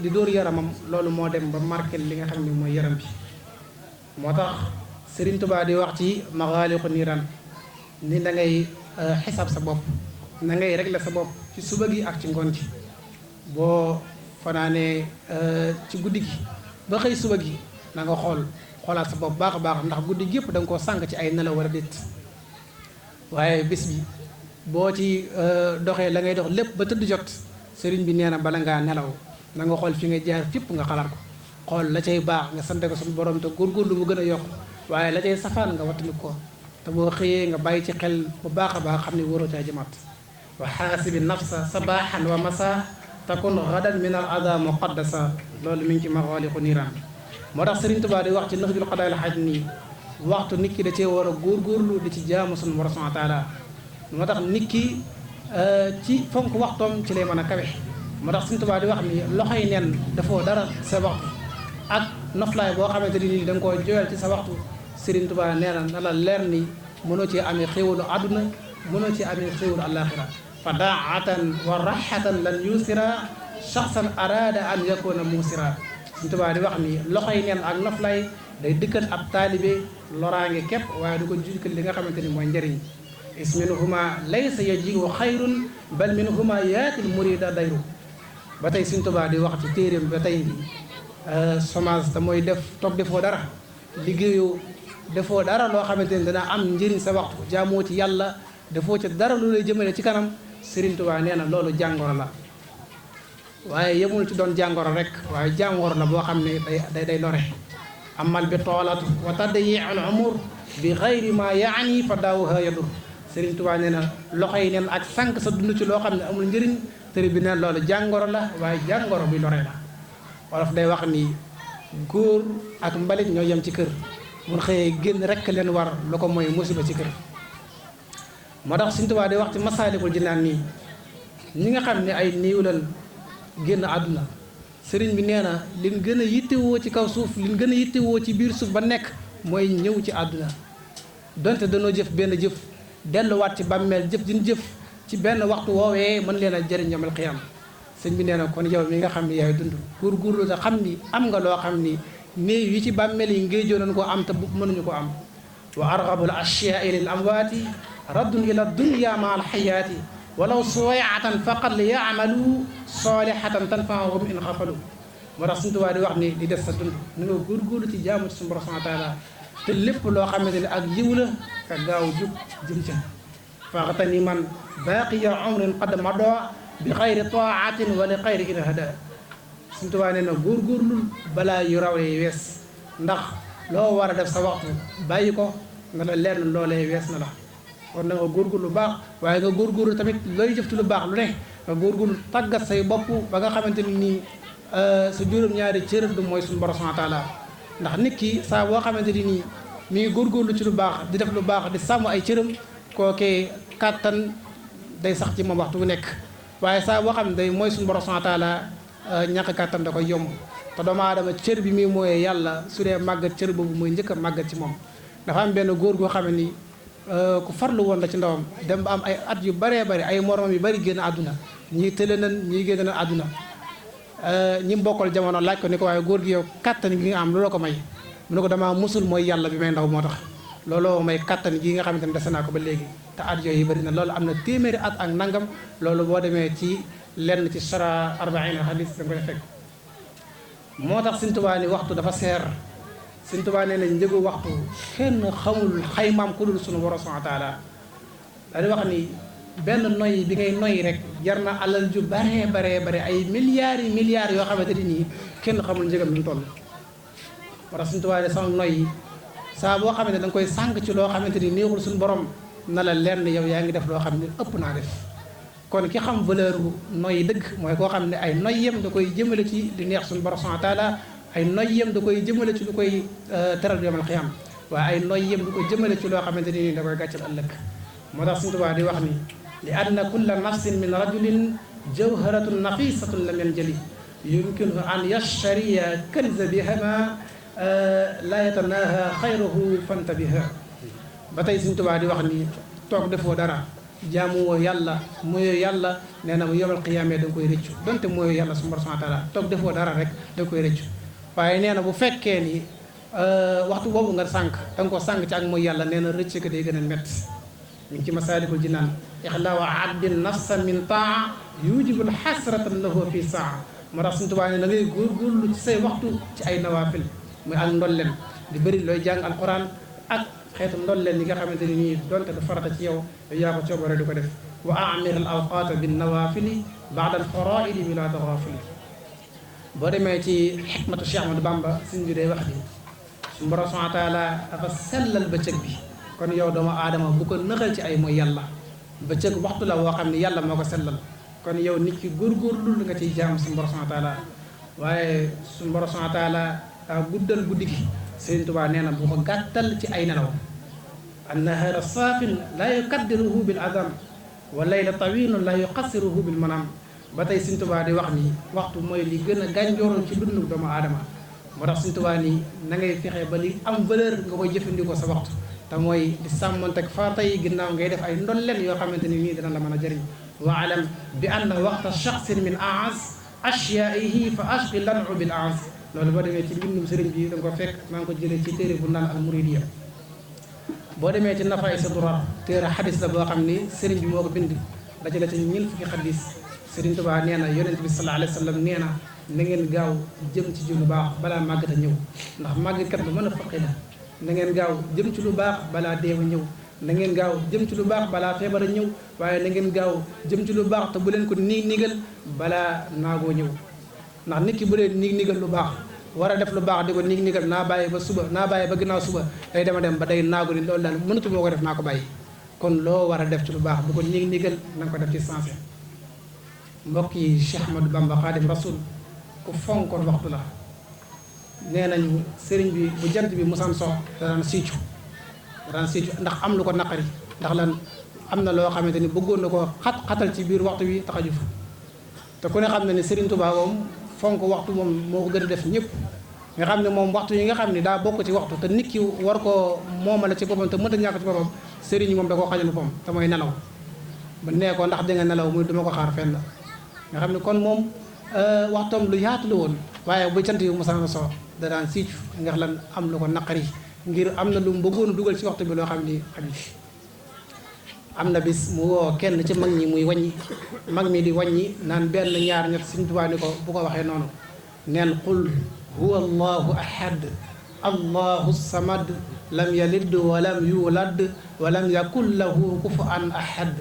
Speaker 3: di dóor yaramam loolu moo dem ba marqué li nga xam ne mooy yaram bi moo tax Sëriñ Tuubaa di wax ci Maxaaliqu Niiraan ni da ngay xisaab sa bopp na ngay régler sa bopp ci suba gi ak ci ngoon gi boo fanaanee ci guddi gi ba xëy suba gi na nga xoolaat sa bopp baax a baax ndax guddi gi yëpp da nga koo sànq ci ay nelaw wala déet waaye bis bi boo ci doxee la ngay dox lépp ba tëdd jot sëriñ bi nee na bala ngaa nelaw na nga xool fi nga jaar fépp nga xalaat ko xool la cay baax nga sante ko suñu borom te góorgóorlu mu gën a yokk waaye la cay safaan nga wattandi ko te boo xëyee nga bàyyi ci xel bu baax a baax xam ne waroo caa jëmaat wa xaasibi nafsa sabahan wa masa takun gadan min al ada muqaddasa loolu mi ngi ci maxaaliqu niiraan moo tax Sëriñ Tuubaa di wax ci Nahjul Qadaa'il Haaj nii waxtu nit ki da cee war a góorgóorlu di ci jaamu sunu borom subhaanahu wa taala moo tax nit ki ci fonk waxtoom ci lay mën a kawe moo tax Sëriñ Tuubaa di wax ni loxoy nen dafoo dara sa waxtu ak noflaay boo xamante ni da nga koo joyal ci sa waxtu Sëriñ Tuubaa nee na la leer ni mënoo ci amee xéewalu àdduna mënoo ci amee xéewalu àllaaxira fa daatan wa raxatan lan yusira shaxsan arada an yakuna musira Sëriñ Tuubaa di wax ni loxoy nen ak noflaay day dëkkal ab taalibe loraange képp waaye du ko jukkal li nga xamante ni mooy njëriñ is minhuma laysa yajiu xayrun bal minhuma yaatil murida dayru ba tey Sëriñ Tuubaa di wax ci téeréem ba tey chômage te mooy toog defoo dara liggéeyoo defoo dara loo xamante ni dana am njëriñ sa waxtu jaamoo ci yàlla defoo ci dara lu lay jëmale ci kanam Sëriñ Tuubaa nee na loolu jàngoro la waaye yemul ci doon jàngoro rek waaye jàngoro la boo xam ne day lore amal bi toolatu wa tadyi al umur bi xayri ma yaani fa daawuha yadur Sëriñ Tuubaa nee na loxo yi neen ak sànq sa dund ci loo xam ne amul njëriñ tëri bi neen loolu jàngoro la waaye jàngoro bi lore la wolof day wax ni góor ak mbalit ñoo yem ci kër mun xëyee génn rek leen war lu ko mooy musiba ci kër moo tax Sëriñ Tuubaa day wax ci Masaalikul Jinaan nii ñi nga xam ne ay néew lan génn àdduna sëriñ bi nee na liñ gën a yittewoo ci kaw suuf liñ gën a yittewoo ci biir suuf ba nekk mooy ñëw ci àdduna donte danoo jëf benn jëf delluwaat ci bàmmeel jëf diñ jëf ci benn waxtu woowee mën leen a jëriñ yomal xiyaam sëñ bi nee na kon yow mi nga xam ne yaay dund góorgóorlu te xam ni am nga loo xam ni néew yi ci bàmmeel yi ngéejoo nañ ko am te mënuñu ko am wa argabul ashyaai lil amwaati raddun ila dunya ma al xayaati walaw suwayatan faqat li yaamalu solihatan tanfaahum in xafalu moo tax Sëriñ Tuubaa di wax ni di des sa dund na nga góorgóorlu ci jaamu ci suñu borom subhaanahu wa taala te lépp loo xamante ne ak yiw la ka gaaw jub jëm ca faxatani man baaqiya umrin qad mada bi xayri taatin wa li xayri in hada Sëriñ Tuubaa nee na góorgóorlu balaa yu rawee wees ndax loo war a def sa waxtu bàyyi ko nga la leer na loolee wees na la kon na nga góorgóorlu lu baax waaye nga góorgóorlu tamit looy jëf ci lu baax lu ne nga góorgóorlu tàggat say bopp ba nga xamante ni nii sa juróom-ñaari cër du mooy suñu borom subhaanahu wa taala ndax nit ki saa boo xamante ni nii mi ngi góorgóorlu ci lu baax di def lu baax di sàmm ay cëram kookee kàttan day sax ci moom waxtu bu nekk waaye saa boo xam ne day mooy suñu borom subhaanahu wa taala ñàkk kàttan da koy yomb te doomu aadama cër bi muy mooyee yàlla su dee màggat cër boobu mooy njëkk a màggat ci moom dafa am benn góor goo xam ne ni ku farlu woon la ci ndawam dem ba am ay at yu bëree bëri ay moromam yu bëri génn àdduna ñii tële nan ñii génn na àdduna ñi mbokkal jamono laaj ko ni ko waaye góor gi yow kattan gi nga am looloo ko may mu ne ko damaa musul mooy yàlla bi may ndaw moo tax looloo may kattan gi nga xamante ne dese naa ko ba léegi te at yooyu bëri na loolu am na téeméeri at ak nangam loolu boo demee ci lenn ci sara 40 hadis da nga koy fekk moo tax Sëriñ Tuubaa ni waxtu dafa seer Sëriñ Tuubaa nee na njëgu waxtu kenn xamul xaymaam ku dul sunu borom subhaanahu wa taala dañuy wax ni benn noy bi ngay noy rek jar na alal ju baree bare ay milliards yi milliards yoo xamante ni nii kenn xamul njëgam ni mu toll moo tax Sëriñ Tuubaa ne sama noy yi saa boo xamante da nga koy sànq ci loo xamante ni neexul suñu borom na la leer ne yow yaa ngi def loo xam ne ëpp naa def kon ki xam valeur bu noy dëgg mooy koo xam ne ay noyyem da koy jëmale ci li neex suñu borom subhaanahu wa taala ay noyyem da koy jëmale ci lu koy teral yawmal qiyaama waaye ay noyyem da koy jëmale ci loo xamante ni da koy gàccal ëllëg moo tax Sëriñ Tuubaa di wax ni li anna kulla nafsin min rajulin jawharatun nafisatun lam yanjali yumkinu an yashtariya kanza bihama la yatanaha xayruhu fantabiha ba tey Sëriñ Tuubaa di wax ni toog defoo dara jaamu woo yàlla mooyoo yàlla nee na bu yawmal qiyaama da nga koy rëccu donte mooyoo yàlla subhaanahu wa taala toog defoo dara rek da nga koy rëccu waaye nee na bu fekkee ni waxtu boobu nga sànq da nga ko sànq ci ak mooy yàlla nee na rëcc ko day gën a métti mi ngi ci Masaalikul Jinaan ixlaa abdin nafsa min taa yujibul xasratan lahu fi saa moo tax Sëriñ Tuubaa ne da ngay góorgóorlu ci say waxtu ci ay nawaafil muy ak ndollem di bëri looy jàng alquran ak xeetu ndolleen yi nga xamante ni nii donte du farata ci yow yaa ko coobare di ko def wa amir al awqaata bin nawafili baada al faraidi bila taxaafuli. boo demee ci xikmatu Cheikh Ahmadou Bamba suñ bi day wax ni suñu borom subhanahu wa taala dafa sellal bëccëg bi. kon yow doomu aadama bu ko nëxal ci ay mooy yàlla bëccëg waxtu la woo xam ne yàlla moo ko sellal kon yow nit ki góorgóorlu nga ciy jaam suñu borom subhanahu wa taala waaye suñu borom subhanahu wa taala daa guddal guddi gi. Sëriñ Tuubaa nee na bu ko gàttal ci ay nelaw. annahaara saafin laa yukaddiruhu bil adam wa layla tawilun laa yuqassiruhu bil manam. ba tey Sëriñ Tuubaa di wax ni waxtu mooy li gën a gànjooroon ci dundu doomu aadama moo tax Sëriñ Tuubaa ni na ngay fexe ba li am valeur nga koy jëfandikoo sa waxtu te mooy di sàmmonteeg farata yi ginnaaw ngay def ay ndolleen yoo xamante ni nii dina la mën a jëriñ. wa alam bi anna waxta shaxsin min aaz ashyaihi fa ashqi lanu bil aaz. loolu boo demee ci mbindum sëriñ bi da nga ko fekk maa ngi ko jëlee ci téere bu naan al muridiya. boo demee ci nafaay sa durar téere xadis la boo xam ni sëriñ bi moo ko bind dajale ci ñeent fukki xadis. Sëriñ Tuubaa nee na yonent bi sallallahu alayhi wa sallam nee na na ngeen gaaw jëm ci lu baax balaa màggat a ñëw ndax màggatkat bu mën a faqi la. na ngeen gaaw jëm ci lu baax balaa deew a ñëw. na ngeen gaaw jëm ci lu baax balaa feebar a ñëw waaye na ngeen gaaw jëm ci lu baax te bu leen ko nigal balaa naagoo ñëw. ndax nit ki bu dee nigal lu baax war a def lu baax di ko nigal naa bàyyi ba suba naa bàyyi ba ginnaaw suba day dema dem ba day naagu ni loolu daal mënatu moo ko def naa ko bàyyi. kon loo war a def ci lu baax bu ko nigal na nga ko def ci sensé. mbokk yi Cheikh Ahmadou Bamba Xaadim Rasul ku fonkoon waxtu la. nee nañu sëriñ bi bu jant bi musaan so daan siicu ndax am lu ko naqari ndax lan am na loo xamante ni bëggoon na ko xatal ci biir waxtu wi taxaju fa te ku ne xam ne ni Sëriñ Tuubaa moom fonk waxtu moom moo ko gën a def ñëpp nga xam ne moom waxtu yi nga xam ne daa bokk ci waxtu te nit ki war koo moomale ci boppam te mënta ñàkk ci boppam sëriñ moom da koo xajal boppam te mooy nelaw. ba nee ko ndax di nga nelaw muy duma ko xaar fenn nga xam ne kon moom waxtoom lu yaatu la woon waaye bu cant yi mosaan so da daan siicu nga lan am lu ko naqari ngir am na lu mu bëggoon dugal ci waxtu bi loo xam ni xaju fi. am na bis mu woo kenn ci mag ñi muy wàññi mag mi di wàññi naan benn ñaar ñett Sëriñ Tuubaa ni ko bu ko waxee noonu neen qul huwa allahu ahad allahu samad lam yalid walam yulad walam yakun lahu kufuwan ahad.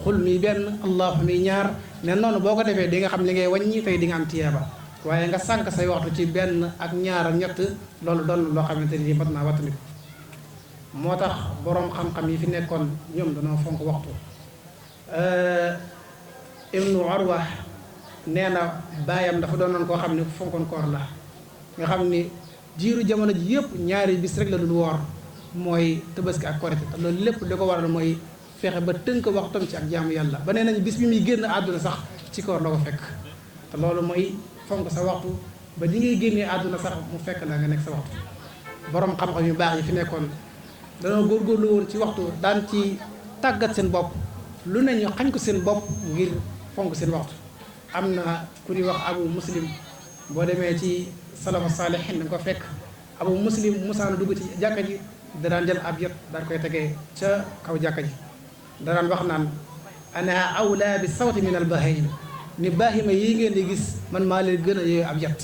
Speaker 3: xul mi benn allahu mi ñaar ne noonu boo ko defee di nga xam li ngay wàññi tey di nga am tiyaaba waaye nga sànq say waxtu ci benn ak ñaar ak ñett loolu doon loo xamante ni mat naa wattandiku. moo tax boroom xam-xam yi fi nekkoon ñoom dañoo fonk waxtu. Ibnu Urwa nee na baayam dafa doonoon koo xam ne fonkoon koor la nga xam ni jiiru jamono ji yëpp ñaari bis rek la dul woor mooy Tabaski ak Korite te loolu lépp da ko waral mooy fexe ba tënk waxtam ci ak jaamu yàlla ba nee nañu bis bi muy génn àdduna sax ci koor la ko fekk te loolu mooy fonk sa waxtu ba di ngay génnee àdduna sax mu fekk la nga nekk sa waxtu. boroom xam-xam yu baax yi fi nekkoon danoo góorgóorlu woon ci waxtu daan ci tàggat seen bopp lu ne ñu xañ ko seen bopp ngir fonk seen waxtu. am na ku ñuy wax Abu Muslim boo demee ci salafu saalihin da nga ko fekk Abu Muslim musaana dugg ci jàkka ji da daan jël ab yet daan koy tegee ca kaw jàkka ji da daan wax naan ana awla bi sawti min al bahim ni bahima yi ngeen di gis man maa leen gën a yooyu ab yet.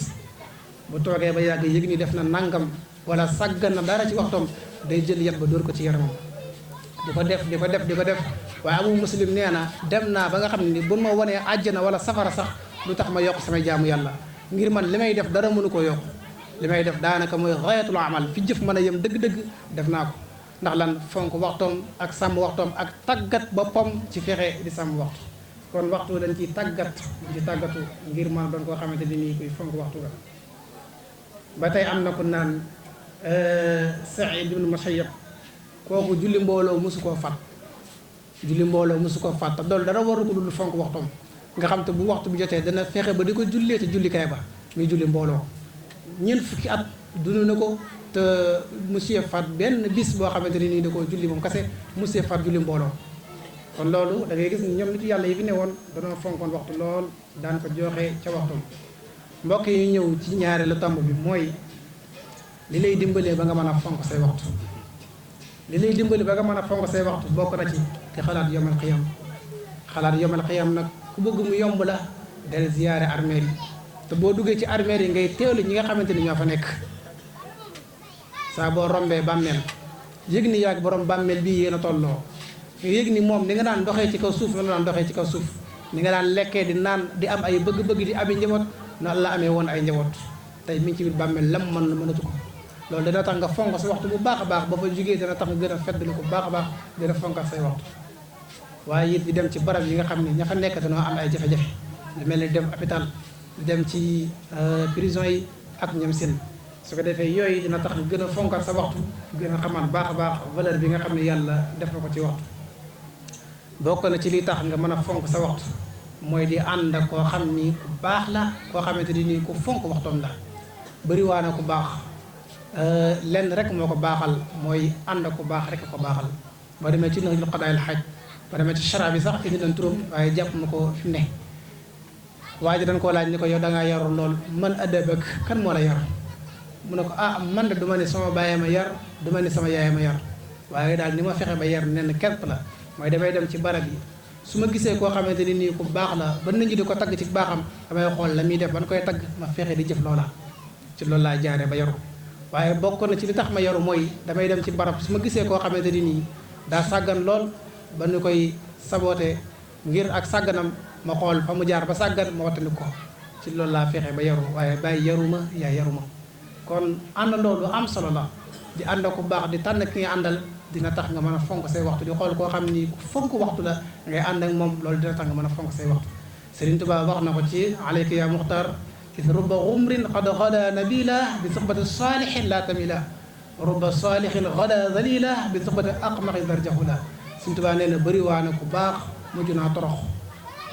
Speaker 3: bu toogee ba yàgg yëg ni def na nangam wala sàggan na dara ci waxtoom day jël yet ba dóor ko ci yaramam di ko def waaye Abu Muslim nee na dem naa ba nga xam ne ni bu ma wanee àjjana wala safara sax lu tax ma yokk samay jaamu yàlla ngir man li may def dara mënu koo yokk li may def daanaka mooy xayatul amal fi jëf mën a yem dëgg-dëgg def naa ko ndax lan fonk waxtoom ak sàmm waxtoom ak tàggat boppam ci fexe di sàmm waxtu. kon waxtu dañ ciy tàggatu ngir mën a doon koo xamante ni nii kuy fonk waxtu la. ba tey am na ko naan Saïd ibn Musayyab kooku julli mbooloo mosu koo fat te loolu dara waru ko dul fonk waxtoom nga xam te bu waxtu bi jotee dana fexe ba di ko jullee te jullikaay ba muy julli mbooloo. ñeent fukki at dund na ko te monsieur fat benn bis boo xamante ne nii da koo julli moom kese monsieur fat julli mbooloo. kon loolu da ngay gis ni ñoom nit yàlla yi fi ne woon danoo fonkoon waxtu lool daan ko joxe ca waxtoom. mbokk yi ñëw ci ñaareelu tomb bi mooy li lay dimbalee ba nga mën a fonk say waxtu. li lay dimbali ba nga mën a fonk say waxtu bokk na ci te xalaat yomal xiyam nag ku bëgg mu yomb la del ziyaare armeel yi te boo duggee ci armeel yi ngay teewlu ñi nga xamante ni ñoo fa nekk. saa boo rombee bàmmeel yëg ni yaag borom bàmmeel bii yéen a tolloo nga yëg ni moom ni nga daan doxee ci kaw suuf noonu la daan doxee ci kaw suuf ni nga daan lekkee di naan di am ay bëgg-bëgg di ami njaboot noonu la amee woon ay njaboot tey mi ngi ci biir bàmmeel lam mën la mënatu ko loolu dana tax nga fonk sa waxtu bu baax a baax ba fa jógee dana tax nga gën a feddali ko bu baax a baax gën a fonkat say waxtu waaye it di dem ci barab yi nga xam ne ña fa nekk dañoo am ay jafe-jafe lu mel ni dem hôpital di dem ci prison yi ak ñoom seen su ko defee yooyu dina tax nga gën a fonkat sa waxtu gën a xamaat baax a baax valeur bi nga xam ne yàlla def na ko ci waxtu bokk na ci li tax nga mën a fonk sa waxtu mooy di ànd ak koo xam ni ku baax la koo xamante ni ku fonk waxtoom la bëri waa na ku baax lenn rek moo ko baaxal mooy ànd ak ku baax rek ko baaxal boo demee ci Nahjul Qadaa'il Haaj boo demee ci chara bi sax indi nañ turam waaye jàpp ma ko fi mu ne waa ji dañ koo laaj ni ko yow da ngaa yaru lool man adabak kan moo la yar mu ne ko man de du ma ne sama baay ma yar du ma ne sama yaay ma yar waaye daal ni ma fexe ba yar nen képp la mooy damay dem ci barab yi su ma gisee koo xamante ni nii ku baax la ba nit ñi di ko tagg ci baaxam damay xool la muy def ban koy tagg ma fexe di jëf loola ci loolu laa jaaree ba yaru waaye bokk na ci li tax ma yaru mooy damay dem ci barab su ma gisee koo xamante ni nii daa sàggan lool ba ñu koy saboote ngir ak sàgganam ma xool fa mu jaar ba sàggan ma wattandi ko ci loolu laa fexe ba yaru waaye bàyyi yaruma yaa yaruma kon àndandoo lu am solo la di ànd ku baax di tànn ki nga àndal dina tax nga mën a fonk say waxtu di xool koo xam ni ku fonk waxtu la ngay ànd ak moom loolu dina tax nga mën a fonk say waxtu Sëriñ Tuubaa wax na ko ci alayka ya muxtar is rubba xumrin qad xada nabila bi suxbati saalihin la tamila rubba saalihin xada zalila bi suxbati aqmaqi darjahula Sëriñ Tuubaa nee na bëri waa na ku baax mujj naa torox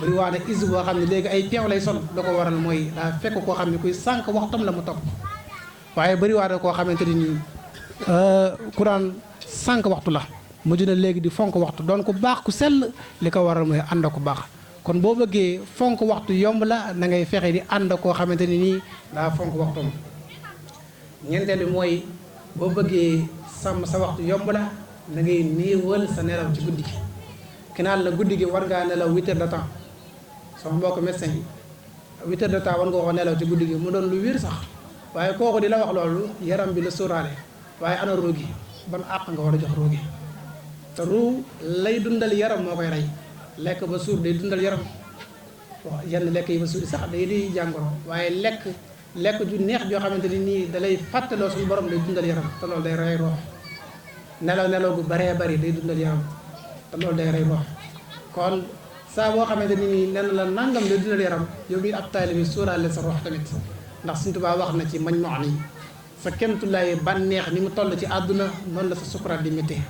Speaker 3: bëri waa na is boo xam ne léegi ay peew lay sol la ko waral mooy daa fekk koo xam ne kuy sànq waxtam la mu topp waaye bëri waa na koo xamante ni nii kuraan sànq waxtu la mujj na léegi di fonk waxtu doon ku baax ku sell li ko waral mooy ànd ku baax kon boo bëggee fonk waxtu yomb la na ngay fexe di ànd koo xamante ni nii daa fonk waxtoom ñeenteel bi mooy boo bëggee sàmm sa waxtu yomb la na ngay néewal sa nelaw ci guddi gi ki naan la guddi gi war ngaa nelaw 8 heures de temps sama mbokk médecin yi 8 heures de temps war nga ko nelaw ci guddi gi mu doon lu wér sax waaye kooku di la wax loolu yaram bi la sóoraale waaye ana ruu gi ban àq nga war a jox ruu gi te ruu lay dundal yaram moo koy rey lekk ba suur day dundal yaram waaw yenn lekk yi ba suur sax day di jàngoro waaye lekk ju neex joo xamante ni nii da lay fàttaloo suñu borom day dundal yaram te loolu day rey roox nelaw gu baree bari day dundal yaram te loolu day rey roox kon saa boo xamante ni nii nen la nangam day dundal yaram yow mi ab taalibe bi sóoraale sa roox tamit ndax Sëriñ Tuubaa wax na ci mañ mox ni sa kemtulaay bànneex ni mu toll ci àdduna noonu la sa sukuraat di méttee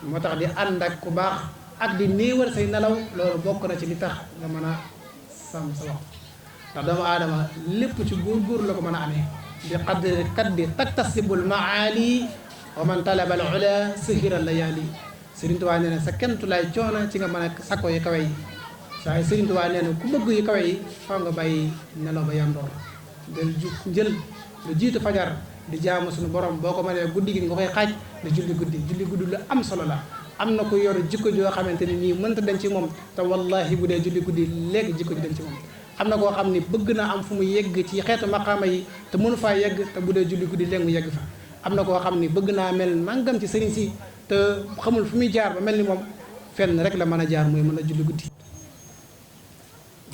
Speaker 3: moo tax di ànd ak ku baax ak di néewal say nelaw loolu bokk na ci li tax nga mën a sàmm sa waxtu ndax doomu aadama lépp ci góor la ko mën a amee bi qadri kaddi taktasibul maali wa man talaba al ula sahira layaali Sëriñ Tuubaa nee na sa kemtulaay coono ci nga mën a sakko yi kawe yi waaye Sëriñ Tuubaa nee na ku bëgg yu kawe yi faw nga bàyyi nelaw ba yandoor del jël lu jiitu fajar di jaamu suñu borom boo ko mënee guddi gi nga koy xaaj di julli guddi lu am solo la am na ko yor jikko joo xamante ni nii mënta den ci moom te wallahi bu dee julli guddi léegi jikko ji den ci moom am na koo xam ni bëgg na am fu mu yegg ci xeetu maqaama yi te mënu faa yegg te bu dee julli guddi léegi mu yegg fa am na koo xam ni bëgg naa mel màngam ci sëriñ si te xamul fu muy jaar ba mel ni moom fenn rek la mën a jaar mooy mën a julli guddi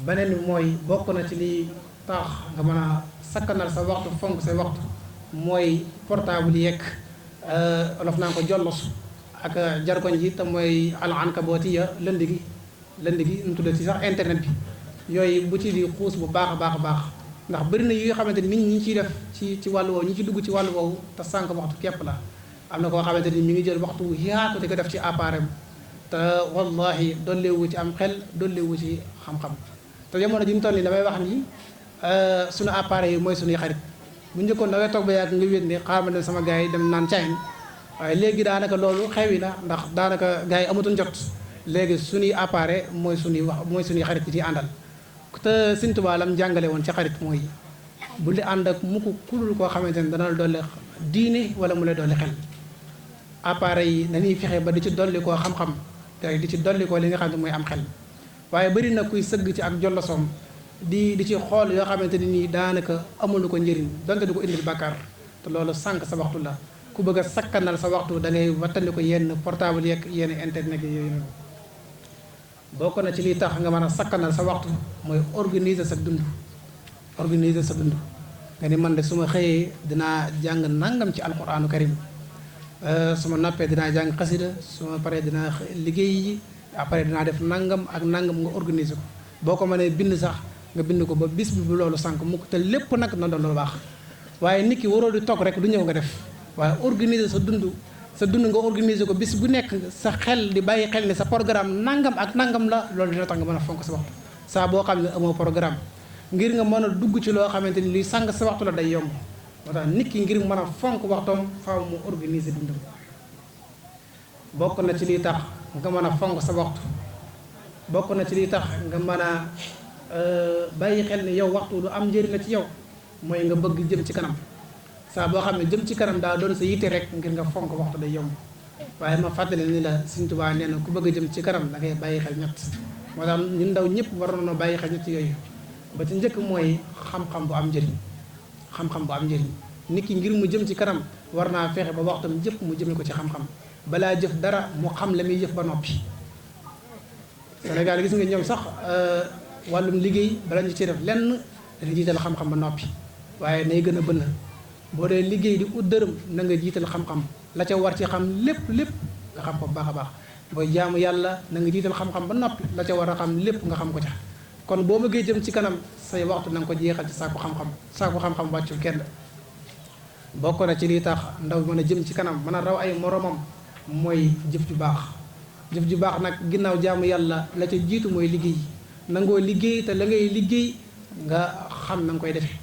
Speaker 3: beneen bi mooy bokk na ci li tax nga mën a sakkanal sa waxtu fonk sa waxtu mooy portable yi yekk olof naa ko jollos ak jargoñ ji te mooy al ankabootiya lënd gi nu tuddee ci sax internet bi yooyu bu ci di xuus bu baax a baax ndax bëri na yoo xamante ni nit ñi ciy def ci wàllu woowu ñi ci dugg ci wàllu woowu te sànq waxtu képp la am na koo xamante ni mi ngi jël waxtu yaatu di ko def ci appareil te wallahi dollewu ci am xel dollewu ci xam-xam te jamono ji mu toll nii damay wax ni suñu appareil yi mooy suñuy xarit bu njëkkoon daway toog ba yàgg nga wéet ni xaaral ma dem sama gars yi dem naan cayin waaye léegi daanaka loolu xewi na ndax daanaka gars yi amatuñ jot léegi suñuy appareil mooy suñuy xarit yi ci àndal te Sëriñ Tuubaa lam jàngale woon ci xarit mooy bu li ànd ak mukk kulul koo xamante ne dana la dolli diine wala mu lay dolli xel appareil yi dañuy fexe ba di ci dolli koo xam-xam te di ci dolli koo li nga xam ne mooy am xel waaye bëri na kuy sëgg ci ak jollosoom di ci xool yoo xamante ni nii daanaka amul ko njëriñ donte du ko indil bàkkaar te loolu sànq sa waxtu la ku bëgg a sakkanal sa waxtu da ngay wattandi ko yenn portable yeeg yenn internet yi yooyu noonu. bokk na ci liy tax nga mën a sakkanal sa waxtu mooy organiser sa dund. organiser sa dund nga ni man de su ma xëyee dinaa jàng nangam ci alquranu karim su ma noppee dinaa jàng xasida su ma paree dinaa liggéey yi après dinaa def nangam ak nangam nga organiser ko boo ko mënee bind sax nga bind ko ba bis bi bu loolu sànq mukk te lépp nag na doon lu baax waaye nit ki waroo di toog rek du ñëw nga def waaye organiser sa dund nga organiser ko bis bu nekk sa xel di bàyyi xel ne sa programme nangam ak nangam la loolu dina tax nga mën a fonk sa waxtu saa boo xam ne amoo programme ngir nga mën a dugg ci loo xamante ni luy sàng sa waxtu la day yomb moo tax nit ki ngir mën a fonk waxtoom faaw mu organiser dundam bokk na ci liy tax nga mën a fonk sa waxtu bokk na ci liy tax nga mën a bàyyi xel ne yow waxtu lu am njëriñ la ci yow mooy nga bëgg jëm ci kanam saa boo xam ne jëm ci kanam daa doon sa yitte rek ngir nga fonk waxtu day yomb waaye ma fàttali ni la Sëriñ Tuubaa nee na ku bëgg a jëm ci kanam da ngay bàyyi xel ñett moo tax ñun ndaw ñëpp war nañoo bàyyi xel ñett yooyu ba ci njëkk mooy xam-xam bu am njëriñ xam-xam bu am njëriñ nit ki ngir mu jëm ci kanam war naa fexe ba waxtam jëpp mu jëme ko ci xam-xam balaa jëf dara mu xam la muy jëf ba noppi Sénégal gis nga ñoom sax wàllum liggéey bala ñu ci def lenn dañuy jiital xam-xam ba noppi waaye nay gën a bënn boo dee liggéey di ut dërëm na nga jiital xam-xam la ca war ci xam lépp nga xam ko bu baax a baax booy jaamu yàlla na nga jiital xam-xam ba noppi la ca war a xam lépp nga xam ko ca kon boo bëggee jëm ci kanam say waxtu na nga ko jeexal ci saako xam-xam wàccul kenn bokk na ci lii tax ndaw mën a jëm ci kanam mën a raw ay moromam mooy jëf ju baax nag ginnaaw jaamu yàlla la ca jiitu mooy liggéey nangoo liggéey te la ngay liggéey nga xam na nga koy defee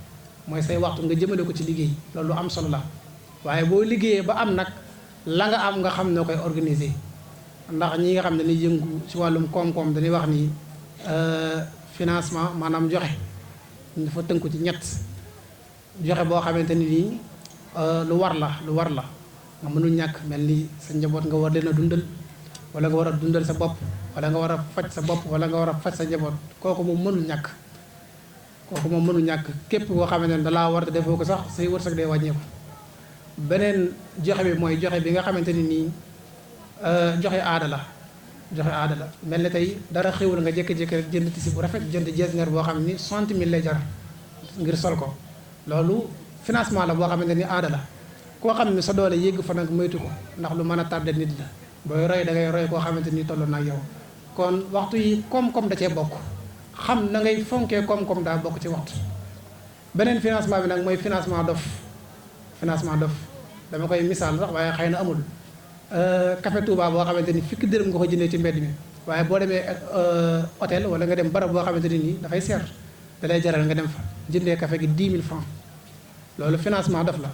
Speaker 3: mooy say waxtu nga jëmale ko ci liggéey loolu am solo la waaye boo liggéeyee ba am nag la nga am nga xam noo koy organiser ndax ñi nga xam ne dañuy yëngu ci wàllum koom-koom dañuy wax ni financement maanaam joxe dafa tënku ci ñett joxe boo xamante ni nii lu war la nga mënul ñàkk mel ni sa njaboot nga war leen a dundal wala nga war a dundal sa bopp wala nga war a faj sa bopp wala nga war a faj sa njaboot kooku moom mënul ñàkk képp koo xamante ne dalaa war te defoo ko sax say wërsëg day wàññeeku beneen joxe bi mooy joxe bi nga xamante ni nii joxe aada la mel ni tey dara xewul nga jékki-jékki rek jënd tisi bu rafet jënd jeesneer boo xam ni 60 000 lay jar ngir sol ko loolu financement la boo xamante ni aada la koo xam ne sa doole yégg fa nag moytu ko ndax lu mën a tardé nit la booy roy da ngay roy koo xamante ni toll na ak yow kon waxtu yi koom-koom da cee bokk xam na ngay fonkee koom-koom daa bokk ci waxtu beneen financement bi nag mooy financement dof dama koy misaal sax waaye xëy na amul café Touba boo xamante ni fukki dërëm nga ko jëndee ci mbedd mi waaye boo demee hôtel wala nga dem barab boo xamante ni nii dafay seer da lay jaral nga dem fa jëndee café gi 10 000 francs loolu financement dof la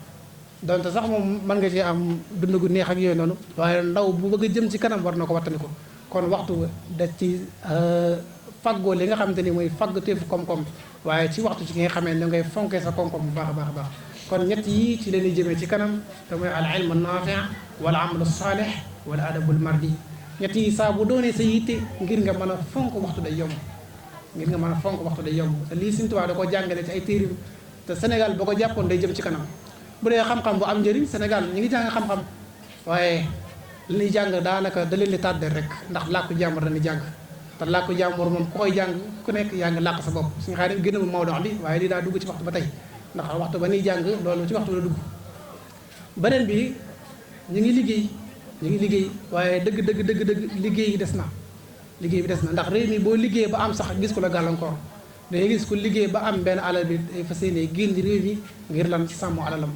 Speaker 3: donte sax moom mën nga ci am dund gu neex ak yooyu noonu waaye ndaw bu bëgg a jëm ci kanam war na ko wattandi ko kon waxtu da ci faggoo li nga xamante ni mooy fagg teefu koom-koom waaye ci waxtu ci nga xamee da ngay fonkee sa koom-koom bu baax a baax kon ñett yii ci leen di jëmee ci kanam te mooy al ilmu naafi wala amalu saalih wala adabul mardi ñett yi saa bu doonee sa yitte ngir nga mën a fonk waxtu day yomb te lii Sëriñ Tuubaa da ko jàngale ci ay téerim te Sénégal boo ko jàppoon day jëm ci kanam bu dee xam-xam bu am njëriñ Sénégal ñu ngi jàng xam-xam waaye li ñuy jàng daanaka da leen di tàddeel rek ndax làkku jàmbur dañuy jàng te làkku jàmbur moom ku koy jàng ku nekk yaa ngi làkk sa bopp suñu xaar gën a Maodo wax li waaye lii daa dugg ci waxtu ba tey ndax waxtu ba ñuy jàng loolu ci waxtu la dugg beneen bi ñu ngi liggéey waaye dëgg liggéey bi des na ndax réew mi boo liggéey ba am sax gis ko la gàllankoor dangay gis ko liggéey ba am benn alal bi fas yéene génn réew mi ngir lan sàmm alalam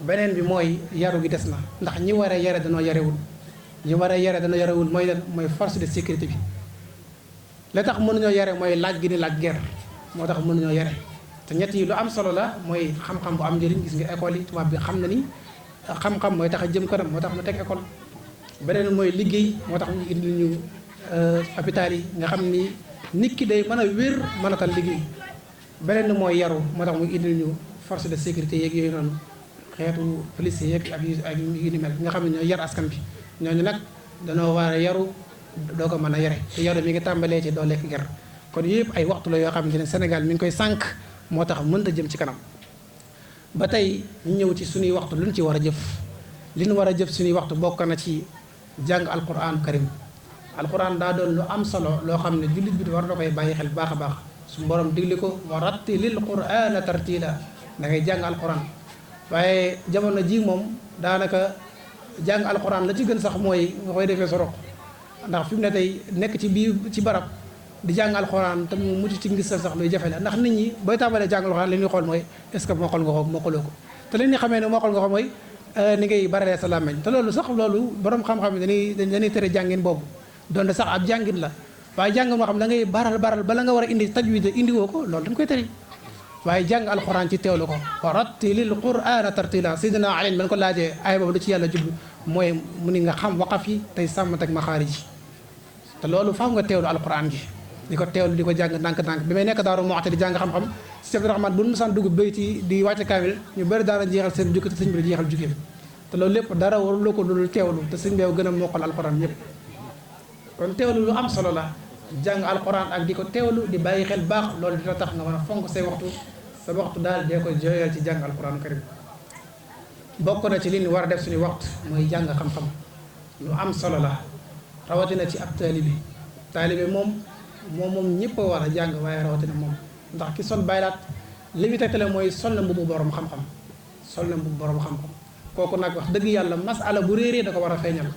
Speaker 3: beneen bi mooy yaru gi des na ndax ñi war a yare danoo yarewul mooy lan mooy force de sécurité bi la tax mënuñoo yare mooy laaj gi ni laaj guerre moo tax mënuñoo yare te ñett yi lu am solo la mooy xam-xam bu am njëriñ gis nga école yi tubaab bi xam na ni xam-xam mooy tax a jëm kanam moo tax mu teg école beneen mooy liggéey moo tax ñu indi ñu hôpital yi nga xam ni nit ki day mën a wér mën a tal liggéey beneen mooy yaru moo tax mu indi ñu force de sécurité yeeg yooyu noonu xeetu police yeeg ak yu ni mel nga xam ne ñooy yar askan bi ñooñu nag dañoo war a yaru doo ko mën a yare te yaru mi ngi tàmbalee ci doo lekk ger kon yëpp ay waxtu la yoo xamante ne Sénégal mi ngi koy sànq moo tax mënta jëm ci kanam ba tey ñu ñëw ci suñuy waxtu luñ ci war a jëf li ñu war a jëf suñuy waxtu bokk na ci jàng alquran karim. alquran daa doon lu am solo loo xam ne jullit bi war na koy bàyyi xel baax a baax su borom digli ko wa rattilil qur'ana tartila da ngay jàng alquran. waaye jamono ji moom daanaka jàng alquran la ci gën sax mooy nga koy defee sa roq ndax fi mu ne tey nekk ci biir ci barab di jàng alquran te mu mucc ci ngisal sax luy jafe la ndax nit ñi booy tàmbalee jàng alquran li ñuy xool mooy est-ce que mokkal nga ko mokkaloo ko te li ñuy xamee ne mokkal nga ko mooy ni ngay baralee sa làmmeñ te loolu sax loolu borom xam-xam yi dañuy tere jàngin boobu donte sax ab jàngin la waaye jàng moo xam da ngay baral bala nga war a indi tajwid indi woo ko loolu dañ koy tere waaye jàng alquran ci teewlu ko wa rattilil qur'ana tartila sayyidina Ali man ko laajee ay boobu lu ci yàlla jublu mooy mu ni nga xam waqaf yi tey sàmm teg maxaarij yi te loolu faaw nga teewlu alquran gi di ko teewlu di ko jàng ndànk-ndànk bi may nekk Daaru Muxti di jàng xam-xam si Abdourahmane bu nu musaan dugg bayti di wàcce kaamil ñu bëri daana jeexal seen jukki te sëñ bi di jeexal jukki bi te loolu lépp dara waruloo ko dul teewlu te sëñ beew gën a mokkal alquran yëpp kon teewlu lu am solo la jàng alquran ak di ko teewlu di bàyyi xel baax loolu dina tax nga mën a fonk say waxtu sa waxtu daal dee ko jooyal ci jàng alquran karim. bokk na ci li ñu war a def suñu waxtu mooy jàng xam-xam lu am solo la rawatina ci ab taalibe moom ñëpp a war a jàng waaye rawatina moom ndax ki sol baylaat li mu tegtale mooy sol na mbubu borom xam-xam kooku nag wax dëgg yàlla masala bu réeree da ko war a feeñal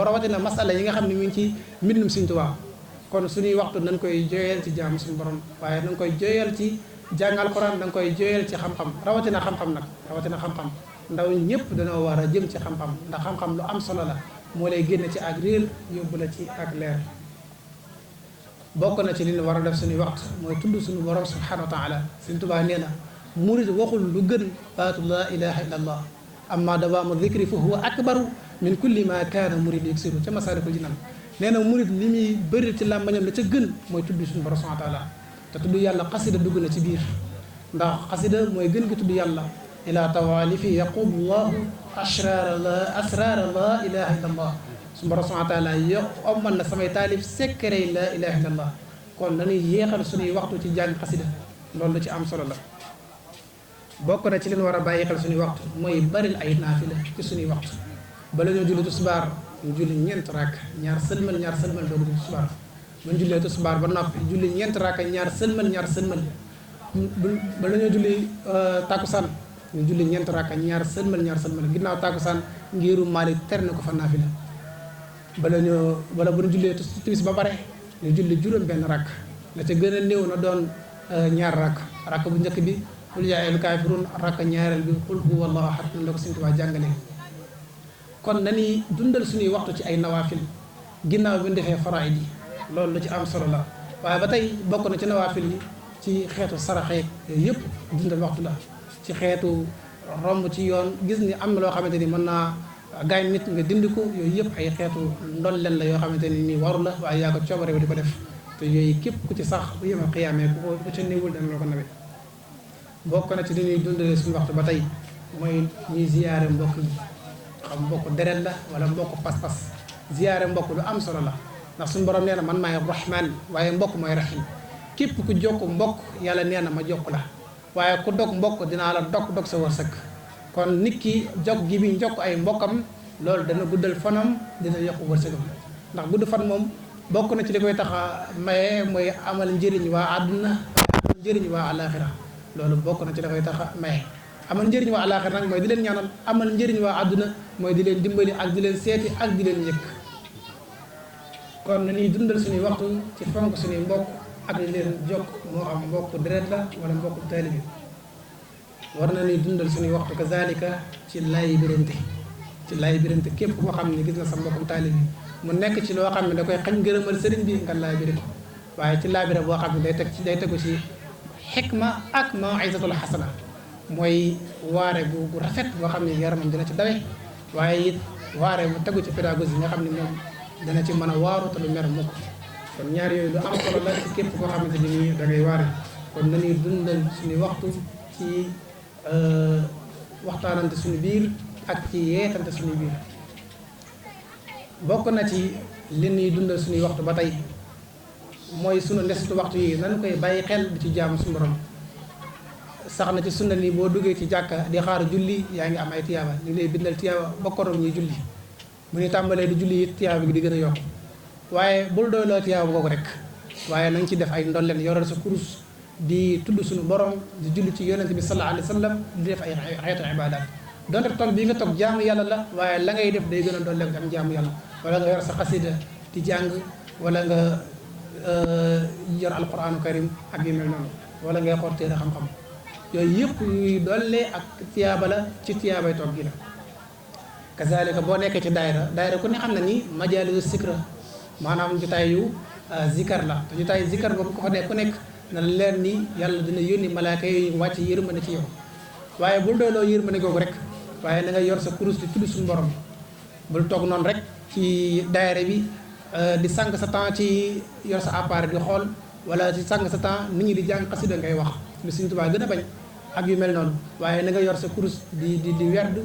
Speaker 3: rawatina masala yi nga xam ne mi ngi ci mbindum Sëriñ Tuubaa kon suñuy waxtu nañ koy jooyal ci jaamu suñu borom waaye nañ koy jooyal ci jàng alxuraan da nga koy jooyal ci xam-xam rawatina xam-xam ndaw ñëpp dañoo war a jëm ci xam-xam ndax xam-xam lu am solo la moo lay génne ci ak réer yóbbu la ci ak leer. bokk na ci li ñu war a def suñuy waxtu mooy tudd suñu borom subhanahu wa taala Sëriñ Tuubaa nee na murid waxul lu gën baatu laa ilaha illa allah amma dawaamu dikri fa huwa akbaru min kulli ma kaana murid yaksiru ca Masaalikul Jinaan nee na murid li muy bëri ci làmbañam la ca gën mooy tudd suñu borom subhanahu wa taala te tudd yàlla xasida dugg na ci biir ndax xasida mooy gën gi tudd yàlla ila tawalifi yaqulu llahu asrara la ilaha illa allah suñu borom subhanahu wa taala ommal na samay taalif secret la ilaha illa allah kon dañuy yéexal suñuy waxtu ci jàng xasida loolu lu ci am solo la. bokk na ci leen war a bàyyi xel suñuy waxtu mooy baril ay naafila ci suñuy waxtu bala ñoo julli tisbaar ñu julli ñeent rakk ñaar sëlmal doogu julli tisbaar bu ñu jullee tisbaar ba noppi julli ñeent rakk ñaar sëlmal bala ñoo julli takkusaan ñu julli ñeent rakk ñaar sëlmal ginnaaw takkusaan ngiru Maalik tere na ko fa naafila bala bu ñu jullee timis ba pare ñu julli juróom benn rakk la ca gën a néew na doon ñaar rakk bu njëkk bi qul yaa ayyuhal kaafiruun rakk ñaareel bi qul huwa allahu ahad la ko Sëriñ Tuubaa jàngale kon nañuy dundal suñuy waxtu ci ay nawaafil ginnaaw bi ñu defee faraa'id yi loolu lu ci am solo la waaye ba tey bokk na ci nawaafil yi ci xeetu saraxeek yooyu yëpp dundal waxtu la ci xeetu romb ci yoon gis ni am na loo xamante ni mën naa gaañ nit nga dindi ko yooyu yëpp ay xeetu ndolleen la yoo xamante ni nii waru la waaye yaa ko coobare di ko def te yooyu képp ku ci sax bu yemal xiyaamee ku ca néewul dana la ko nawe bokk na ci li ñuy dundalee suñu waxtu ba tey mooy ñuy ziyaare mbokk yi xam mbokk deret la wala mbokk pas-pas ziyaare mbokk lu am solo la ndax suñu borom nee na man maay rahmaan waaye mbokk mooy rahim képp ku jokk mbokk yàlla nee na ma jokk la waaye ku dog mbokk dinaa la dog sa wërsëg kon nit ki jokk gi bi njokk ay mbokkam loolu dana guddal fanam dina yokk wërsëgam ndax gudd fan moom bokk na ci li koy tax a maye mooy amal njëriñ waa àdduna amal njëriñ waa àllaaxira loolu bokk na ci dafay tax a maye amal njëriñ waa àllaaxira nag mooy di leen ñaanal amal njëriñ waa àdduna mooy di leen dimbali ak di leen seeti ak di leen yëkk kon nañuy dundal suñuy waxtu ci fonk suñuy mbokk ak di leen jokk moo xam mbokk deret la wala mbokk taalibe war nañuy dundal suñuy waxtu kazalika ci laay birante képp koo xam ne gis na sa mbokkum taalibe mu nekk ci loo xam ne da koy xañ ngërëmal sëriñ bi nga laay biri ko waaye ci laabira boo xam ne day tegu ci xikma ak maw'izatul xasana mooy waare bu rafet boo xam ne yaramam dina ci dawe waaye it waare bu tegu ci pédagogie nga xam ne moom dana ci mën a waaru te du mer mukk kon ñaar yooyu lu am solo la ci képp koo xamante ni nii da ngay waare kon nañuy dundal suñu waxtu ci waxtaanante suñu biir ak ci yeetante suñu biir bokk na ci li ñuy dundal suñuy waxtu ba tey mooy sunu ndesitu waxtu yi nañu koy bàyyi xel di ci jaamu suñu borom sax na ci sunna ni boo duggee ci jàkka di xaar julli yaa ngi am ay tiyaaba ñu lay bindal tiyaaba ba koroog ñuy julli bu ñu tàmbalee di julli it tiyaaba gi di gën a yokk waaye bul doy loo tiyaaba googu rek waaye nañ ci def ay ndolleen yoral sa kurus di tudd suñu borom di julli ci yonente bi sallallahu alayhi wa sallam di def ay xeetu ibadat donte toog bii nga toog jaamu yàlla la waaye la ngay def day gën a dolleen am jaamu yàlla wala nga yor sa xasida di jàng wala nga yor alquranu karim ak yu mel noonu wala ngay xool téere xam-xam yooyu yëpp yuy dollee ak tiyaaba la ci tiyaabay toog gi la kazalika boo nekkee ci daayira ku ne xam na ni majaalisu sikra maanaam jotaayu zikar la te jotaayu zikar boobu ko fa nekk ku nekk na leer ni yàlla dina yónni malaaka yi wàcc yërmande ci yow waaye bul doyloo yërmande googu rek waaye na nga yor sa kurus di tudd suñu borom bul toog noonu rek ci daayira bi di sànq sa temps ci yor sa appareil di xool wala di sànq sa temps nit ñi di jàng xasida ngay wax lu Sëriñ Tuubaa gën a bañ ak yu mel noonu waaye na nga yor sa kurus di werd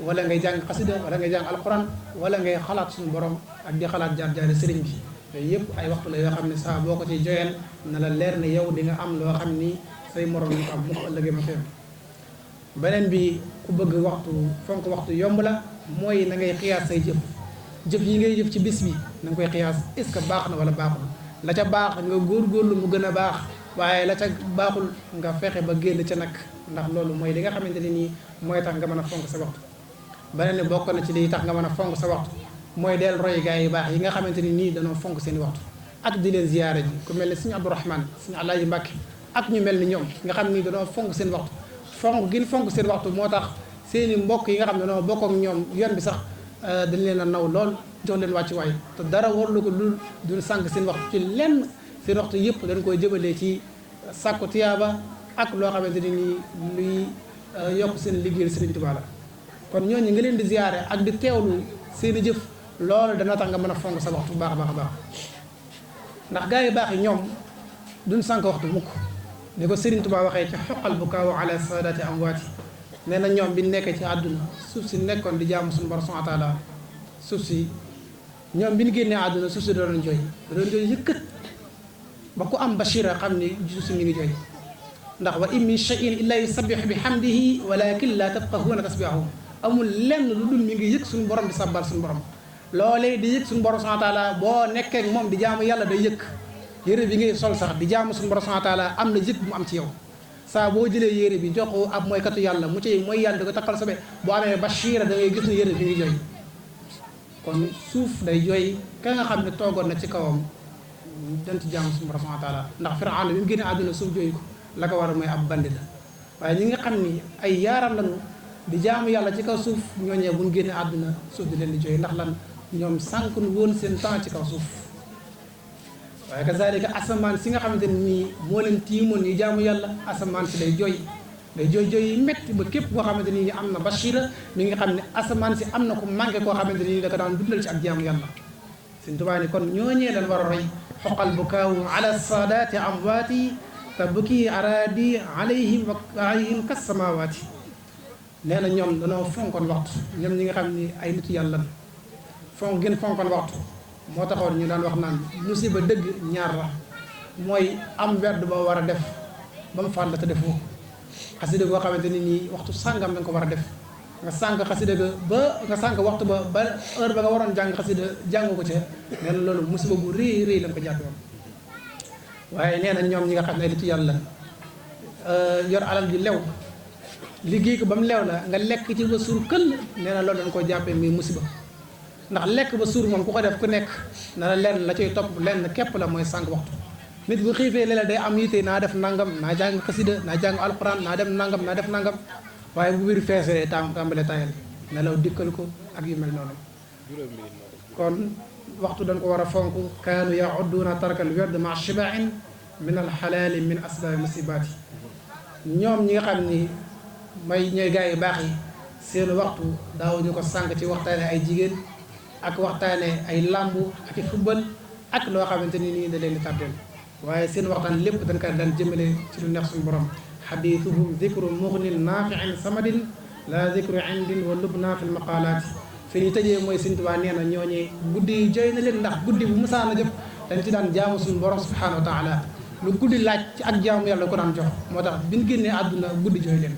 Speaker 3: wala ngay jàng xasida wala ngay jàng alquran wala ngay xalaat suñu borom ak di xalaat jaar-jaari sëriñ bi yooyu yëpp ay waxtu la yoo xam ne saa boo ko ci joyeen na la leer ne yow di nga am loo xam ni say morom ñu ko am mu ko ëllëgee ma xew beneen bi ku bëgg waxtu fonk waxtu yomb la mooy na ngay xiyaas say jëf yi ngay jëf ci bis bi na nga koy xiyaas est-ce que baax na wala baaxul la ca baax nga góorgóorlu mu gën a baax waaye la ca baaxul nga fexe ba génn ca nag ndax loolu mooy li nga xamante ne nii mooy tax nga mën a fonk sa waxtu beneen ni bokk na ci liy tax nga mën a fonk sa waxtu mooy del roy gaa yi baax yi nga xamante ni nii dañoo fonk seen waxtu ak di leen ziyaara ji ku mel ne Sëriñ Abdourahmane Sëriñ Alaaji Mbàkke ak ñu mel ni ñoom nga xam ni dañoo fonk seen waxtu fonk seen waxtu moo tax seeni mbokk yi nga xam ne dañoo bokk ak ñoom yoon bi sax dañ leen a naw lool jox leen wàcc waay te dara warlu ko lu duñ sànq seen waxtu ci lenn seen waxtu yëpp dañ koy jëbalee ci sàkku tiyaaba ak loo xamante ni nii luy yokk seen liggéeyal Sëriñ Tuubaa la kon ñooñu nga leen di ziyaare ak di teewlu seen i jëf loolu dana tax nga mën a fonk sa waxtu bu baax a baax a baax ndax gaa yi baax yi ñoom duñ sànq waxtu mukk ni ko Sëriñ Tuubaa waxee ci xoqal bu kaaw ala saadaati amwaati nee na ñoom bi nekkee ci àdduna suuf si nekkoon di jaamu suñu borom subhaanahu wa taala suuf si ñoom bi ñu génnee àdduna suuf si doon jooy yëkkat ba ku am bashira xam ni suuf si mi ngi jooy ndax wa in min shay'in illa yusabbihu bi hamdihi walakin la tafqahuuna tasbihahum amul lenn lu dul mi ngi yëg suñu borom di sabbal suñu borom loolee di yëg suñu borom subhaanahu wa taala boo nekkee ak moom di jaamu yàlla day yëg yére bi ngay sol sax di jaamu suñu borom subhaanahu wa taala am na yëg bu mu am ci yow saa boo jëlee yére bi jox ko ab mooykatu yàlla mu ci mooy yàlla di ko takkal sobe boo amee bashira da ngay gis ne yére bi ngi jooy kon suuf day jooy ka nga xam ne toogoon na ci kawam dañ ci jaamu suñu borom subhaanahu wa taala ndax Firawna bi mu génnee àdduna suuf jooy ko la ko war a mooy ab bandi la waaye ñi nga xam ni ay yaaram lañu di jaamu yàlla ci kaw suuf ñooñee bu ñu génnee àdduna suuf di leen di jooy ndax lan ñoom sànq woon seen temps ci kaw suuf waaye kazalika asamaan si nga xamante ne nii moo leen tiimoon ñu jaamu yàlla asamaan si day jooy yi métti ba képp koo xamante ni am na bashira mi nga xam ne asamaan si am na ko manqué koo xamante ni da ko daan dundal ci ak jaamu yàlla Sëriñ Tuubaa ni kon ñooñee dañ war a roy xoqal bu kaawu ala saadaati amwaati te bukki araadi alayhim kas samawaati nee na ñoom dañoo fonkoon waxtu ñoom ñi nga xam ni ay nitu yàlla gën fonkoon waxtu moo taxoon ñu daan wax naan musiba dëgg ñaar la mooy am werd boo war a def ba mu faat la te defoo xasida boo xamante ni nii waxtu sàngam da nga ko war a def nga sànq xasida ga ba nga sànq waxtu ba heure ba nga waroon jàng xasida jàng ko ca nee na loolu musiba bu rëy lañ ko jàppe woon waaye nee na ñoom ñi nga xam ne ay nitu yàlla yor alal ji lew liggéey ko ba mu lew la nga lekk ci ba suur këll nee na loolu dañ ko jàppee muy musiba ndax lekk ba suur moom ku ko def ku nekk na la lenn la cay topp lenn képp la mooy sànq waxtu nit bu xiifee léeg-léeg day am yitte naa def nangam naa jàng xasida naa jàng alquran naa dem nangam naa def nangam waaye bu biir feesee tàmbale tayal nelaw dikkal ko ak yu mel noonu kon waxtu dañ ko war a fonk kaanu yaudduuna tarkal werd ma shibain min alxalaali min asbaabi musibaati ñoom ñi nga xam ni may ñooy gars yu baax yi seen waxtu daawuñu ko sànq ci waxtaane ay jigéen ak waxtaane ay làmbu ak i football ak loo xamante ni nii da leen di tàddeel waaye seen waxtaan lépp dañ koy daan jëmale ci lu neex suñu borom xadiisuhum dicru muxnin naafiin samadin la dicru indin wa lubna fi lmaqalaati fi ñu tëjee mooy Sëriñ Tuubaa nee na ñooñee guddi yi jooy na leen ndax guddi bu musaana jëpp dañ ci daan jaamu suñu borom subhanahu wa taala lu guddi laaj ci ak jaamu yàlla ko daan jox moo tax bi ñu génnee àdduna guddi jooy leen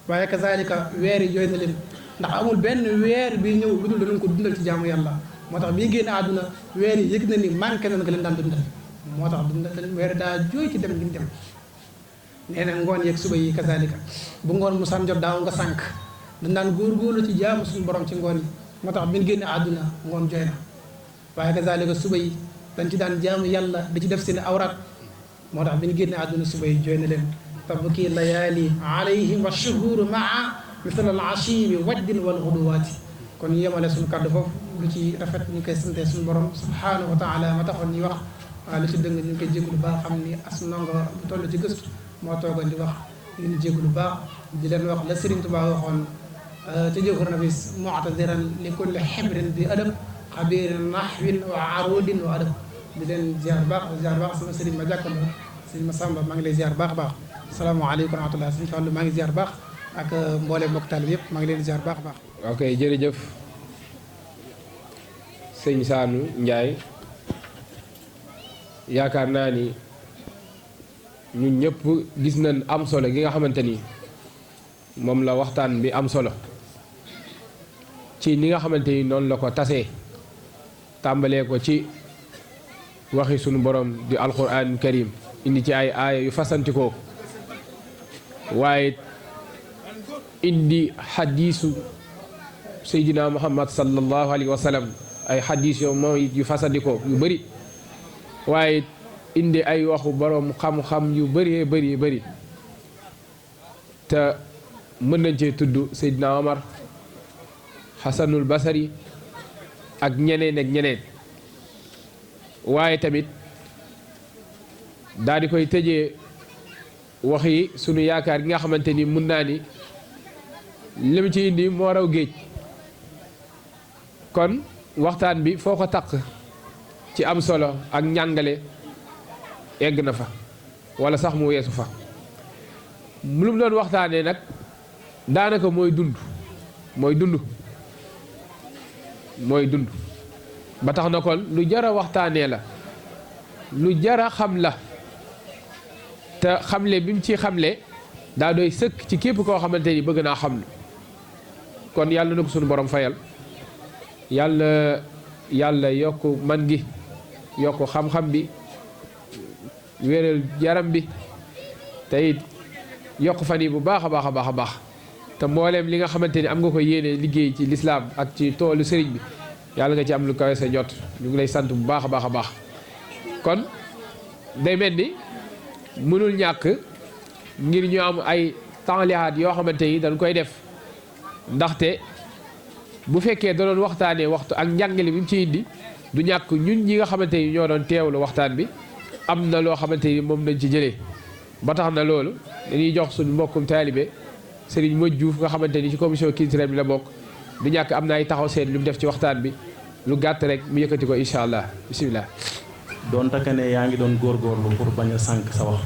Speaker 3: waaye kazalika weer yi jooy na leen ndax amul benn weer bi ñëw lu dul danañ ko dundal ci jaamu yàlla moo tax bi ñu génnee àdduna weer yi yëg na ni manqué nañ ko leen daan dundal moo tax dundal weer daa jooy ci dem gi ñu dem nee na ngoon yeeg suba yi kazalika bu ngoon mu san jot daaw nga sànq dañ daan góorgóorlu ci jaamu suñu borom ci ngoon yi moo tax bi ñu génnee àdduna ngoon jooy na waaye kazalika suba yi dañ ci daan jaamu yàlla di ci def seen awraat moo tax bi ñu génnee àdduna suba yi jooy na leen tabki layaali alayhim wa shuhuru maa misal al ashimi wajdin wal xuduwaati kon ñu yemale suñu kàddu foofu lu ci rafet ñu koy sante suñu borom subhanahu wa taala ma taxoon ñuy wax waaye lu ci dëng ñu ngi koy jégalu baax xam ni as ndongo bu toll ci gëstu moo toogoon di wax ñu ngi jégalu baax di leen wax la Serigne Touba waxoon ca jëfur nafis mu'tadiran li kulli xibrin bi adab xabirin nahwin wa arudin wa adab di leen ziar baax sama Serigne ma jàkkandoo Serigne ma Samba maa ngi lay ziar baax baax salaamaaleykum wa rahmatulah Serigne Fallou maa ngi ziar baax ak mboolem mbokk taalibe yëpp maa ngi leen ziar baax baax.
Speaker 2: ok jërëjëf sëñ Sanu Ndiaye yaakaar naa ni ñun ñëpp gis nañ am solo gi nga xamante ni moom la waxtaan bi am solo ci ni nga xamante ni noonu la ko tasee tàmbalee ko ci waxi sunu borom di alquran karim indi ci ay aaya yu fasantikoo waaye indi xadiisu seydina muhammad sallallahu alayhi wa sallam ay xadiis yoo mooy yu fasandikoo yu bëri waaye indi ay waxu borom xam-xam yu bëree bëri te mën nañ cee tudd seydina omar xasanul basari ak ñeneen waaye tamit daal di koy tëjee wax yi sunu yaakaar gi nga xamante ni mun naa ni lim ci indi moo raw géej kon waxtaan bi foo ko takk ci am solo ak njàngale egg na fa wala sax mu weesu fa lu mu doon waxtaanee nag daanaka mooy dund ba tax na kon lu jara waxtaanee la lu jara xam la te xamle bi mu ci xamle daa doy sëkk ci képp koo xamante ni bëgg naa xam kon yàlla na ko sunu borom fayal yàlla yokk man gi yokk xam-xam bi wéral yaram bi te it yokk fan yi bu baax a baax te mbooleem li nga xamante ni am nga ko yéene liggéey ci lislaam ak ci toolu sëriñ bi yàlla nga ci am lu kawe sa jot ñu ngi lay sant bu baax a baax kon day mel ni mënul ñàkk ngir ñu am ay taalihaat yoo xamante ni dañ koy def ndaxte bu fekkee da doon waxtaanee waxtu ak njàngale bi mu ci indi du ñàkk ñun ñi nga xamante ni ñoo doon teewlu waxtaan bi am na loo xamante ni moom nañ ci jëlee ba tax na loolu dañuy jox suñu mbokkum taalibe Serigne Modou Diouf nga xamante ni ci commission culturelle bi la bokk du ñàkk am na ay taxaw seet lu mu def ci waxtaan bi lu gàtt rek mu yëkkati ko incha allah bisimilah.
Speaker 4: doon takka ne yaa ngi doon góorgóorlu pour bañ a sànq sa wax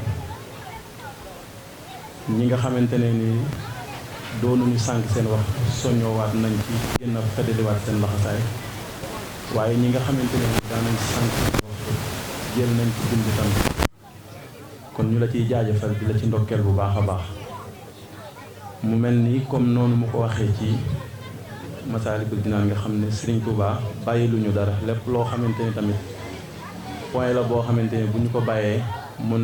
Speaker 4: ñi nga xamante ne ni doonuñu sànq seen wax soññoowaat nañ ci gën a feddaliwaat seen laxasaay waaye ñi nga xamante ne ni daanañ sànq seen wax jël nañ ci bind tam kon ñu la ciy jaajëfal di la ci ndokkeel bu baax a baax mu mel ni comme noonu mu ko waxee ci Masaalikul Jinaan nga xam ne Serigne Touba bàyyi lu ñu dara lépp loo xamante ni tamit point la boo xamante ne bu ñu ko bàyyee mën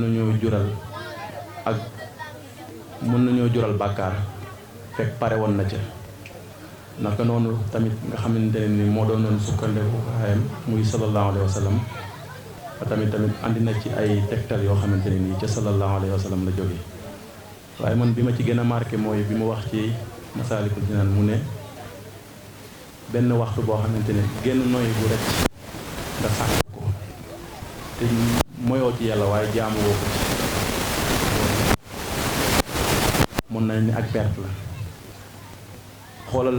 Speaker 4: nañoo jural bàkkaar fekk pare woon na ca naka noonu tamit nga xamante ne ni moo doon noonu sukkandiku waayam muy sallallahu alayhi wa sallam tamit andi na ci ay tegtal yoo xamante ne nii ca sallallahu alayhi wa sallam la jógee waaye man bi ma ci gën a marqué mooy bi mu wax ci Masaalikul Jinaan mu ne benn waxtu boo xamante ne génn noyyi bu rek nga sànq ko te moyoo ci yàlla waaye jaamu woo ko ci mën nañ ni ak perte la xoolal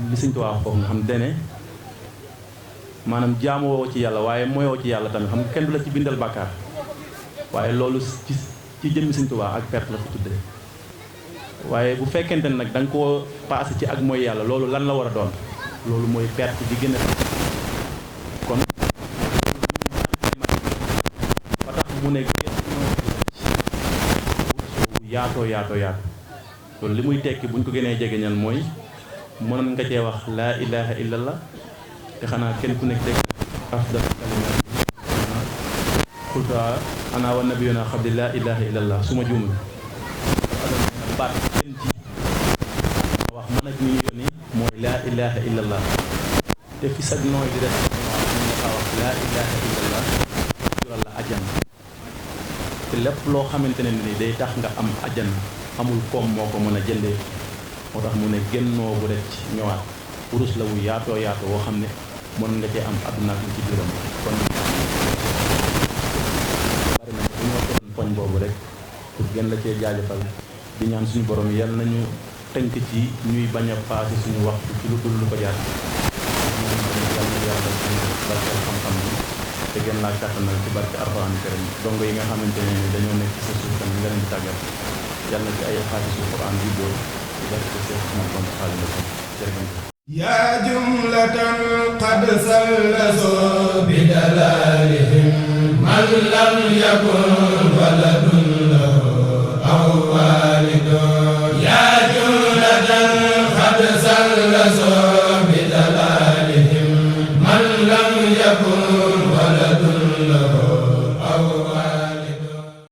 Speaker 4: li Sëñ Tuubaa foofu nga xam dene maanaam jaamu woo ci yàlla waaye moyoo ci yàlla tamit xam nga kenn du la ci bindal bàkkaar waaye loolu ci jëmmi Sëñ Tuubaa ak perte la ko tuddee waaye bu fekkente ne nag da nga koo paase ci ak mooy yàlla loolu lan la war a doon loolu mooy perte bi gën a kon ba tax mu ne yaatoo yaatoo yaatu loolu li muy tekki buñ ko gënee jegeñal mooy mënoon nga cee wax laa ilaha illallah te xanaa kenn ku nekk dégg afdal kalimaat xulta ana wa nabiyuna xam di laa ilaha illallah su ma juumul baat kenn ci wax man ak ñu yónni mooy laa ilaha illallah te fi sag nooy di def mën nga faa wax laa ilaha illallah jural la ajjan te lépp loo xamante ne ni day tax nga am ajjan amul koom moo ko mën a jëndee moo tax mu ne génnoo bu rek ñëwaat urus la wu yaatoo yaatoo woo xam ne mën nga cee am àdduna ak li ci biiram kon bari na bu ñoo doon poñ boobu rek pour gën la cee jaajëfal di ñaan suñu borom yal nañu tënk ci ñuy bañ a paase suñu waxtu ci lu dul lu ko jaar yàlla suñu barkeel xam-xam bi te gën laa kàttanal ci barke Alxuraan karim dongo yi nga xamante ne dañoo nekk ci sa suuf tamit nga leen di tàggat yàlla ci ay xaadisul Quraan bi boobu ci barke Seex Ahmadu Bamba Xaadimu Rasuul jërëjëf
Speaker 1: yaa jumlatan qad sallasu bi dalalihim man lam yakun waladun lahu aw walidun yaa jumlatan qad sallasu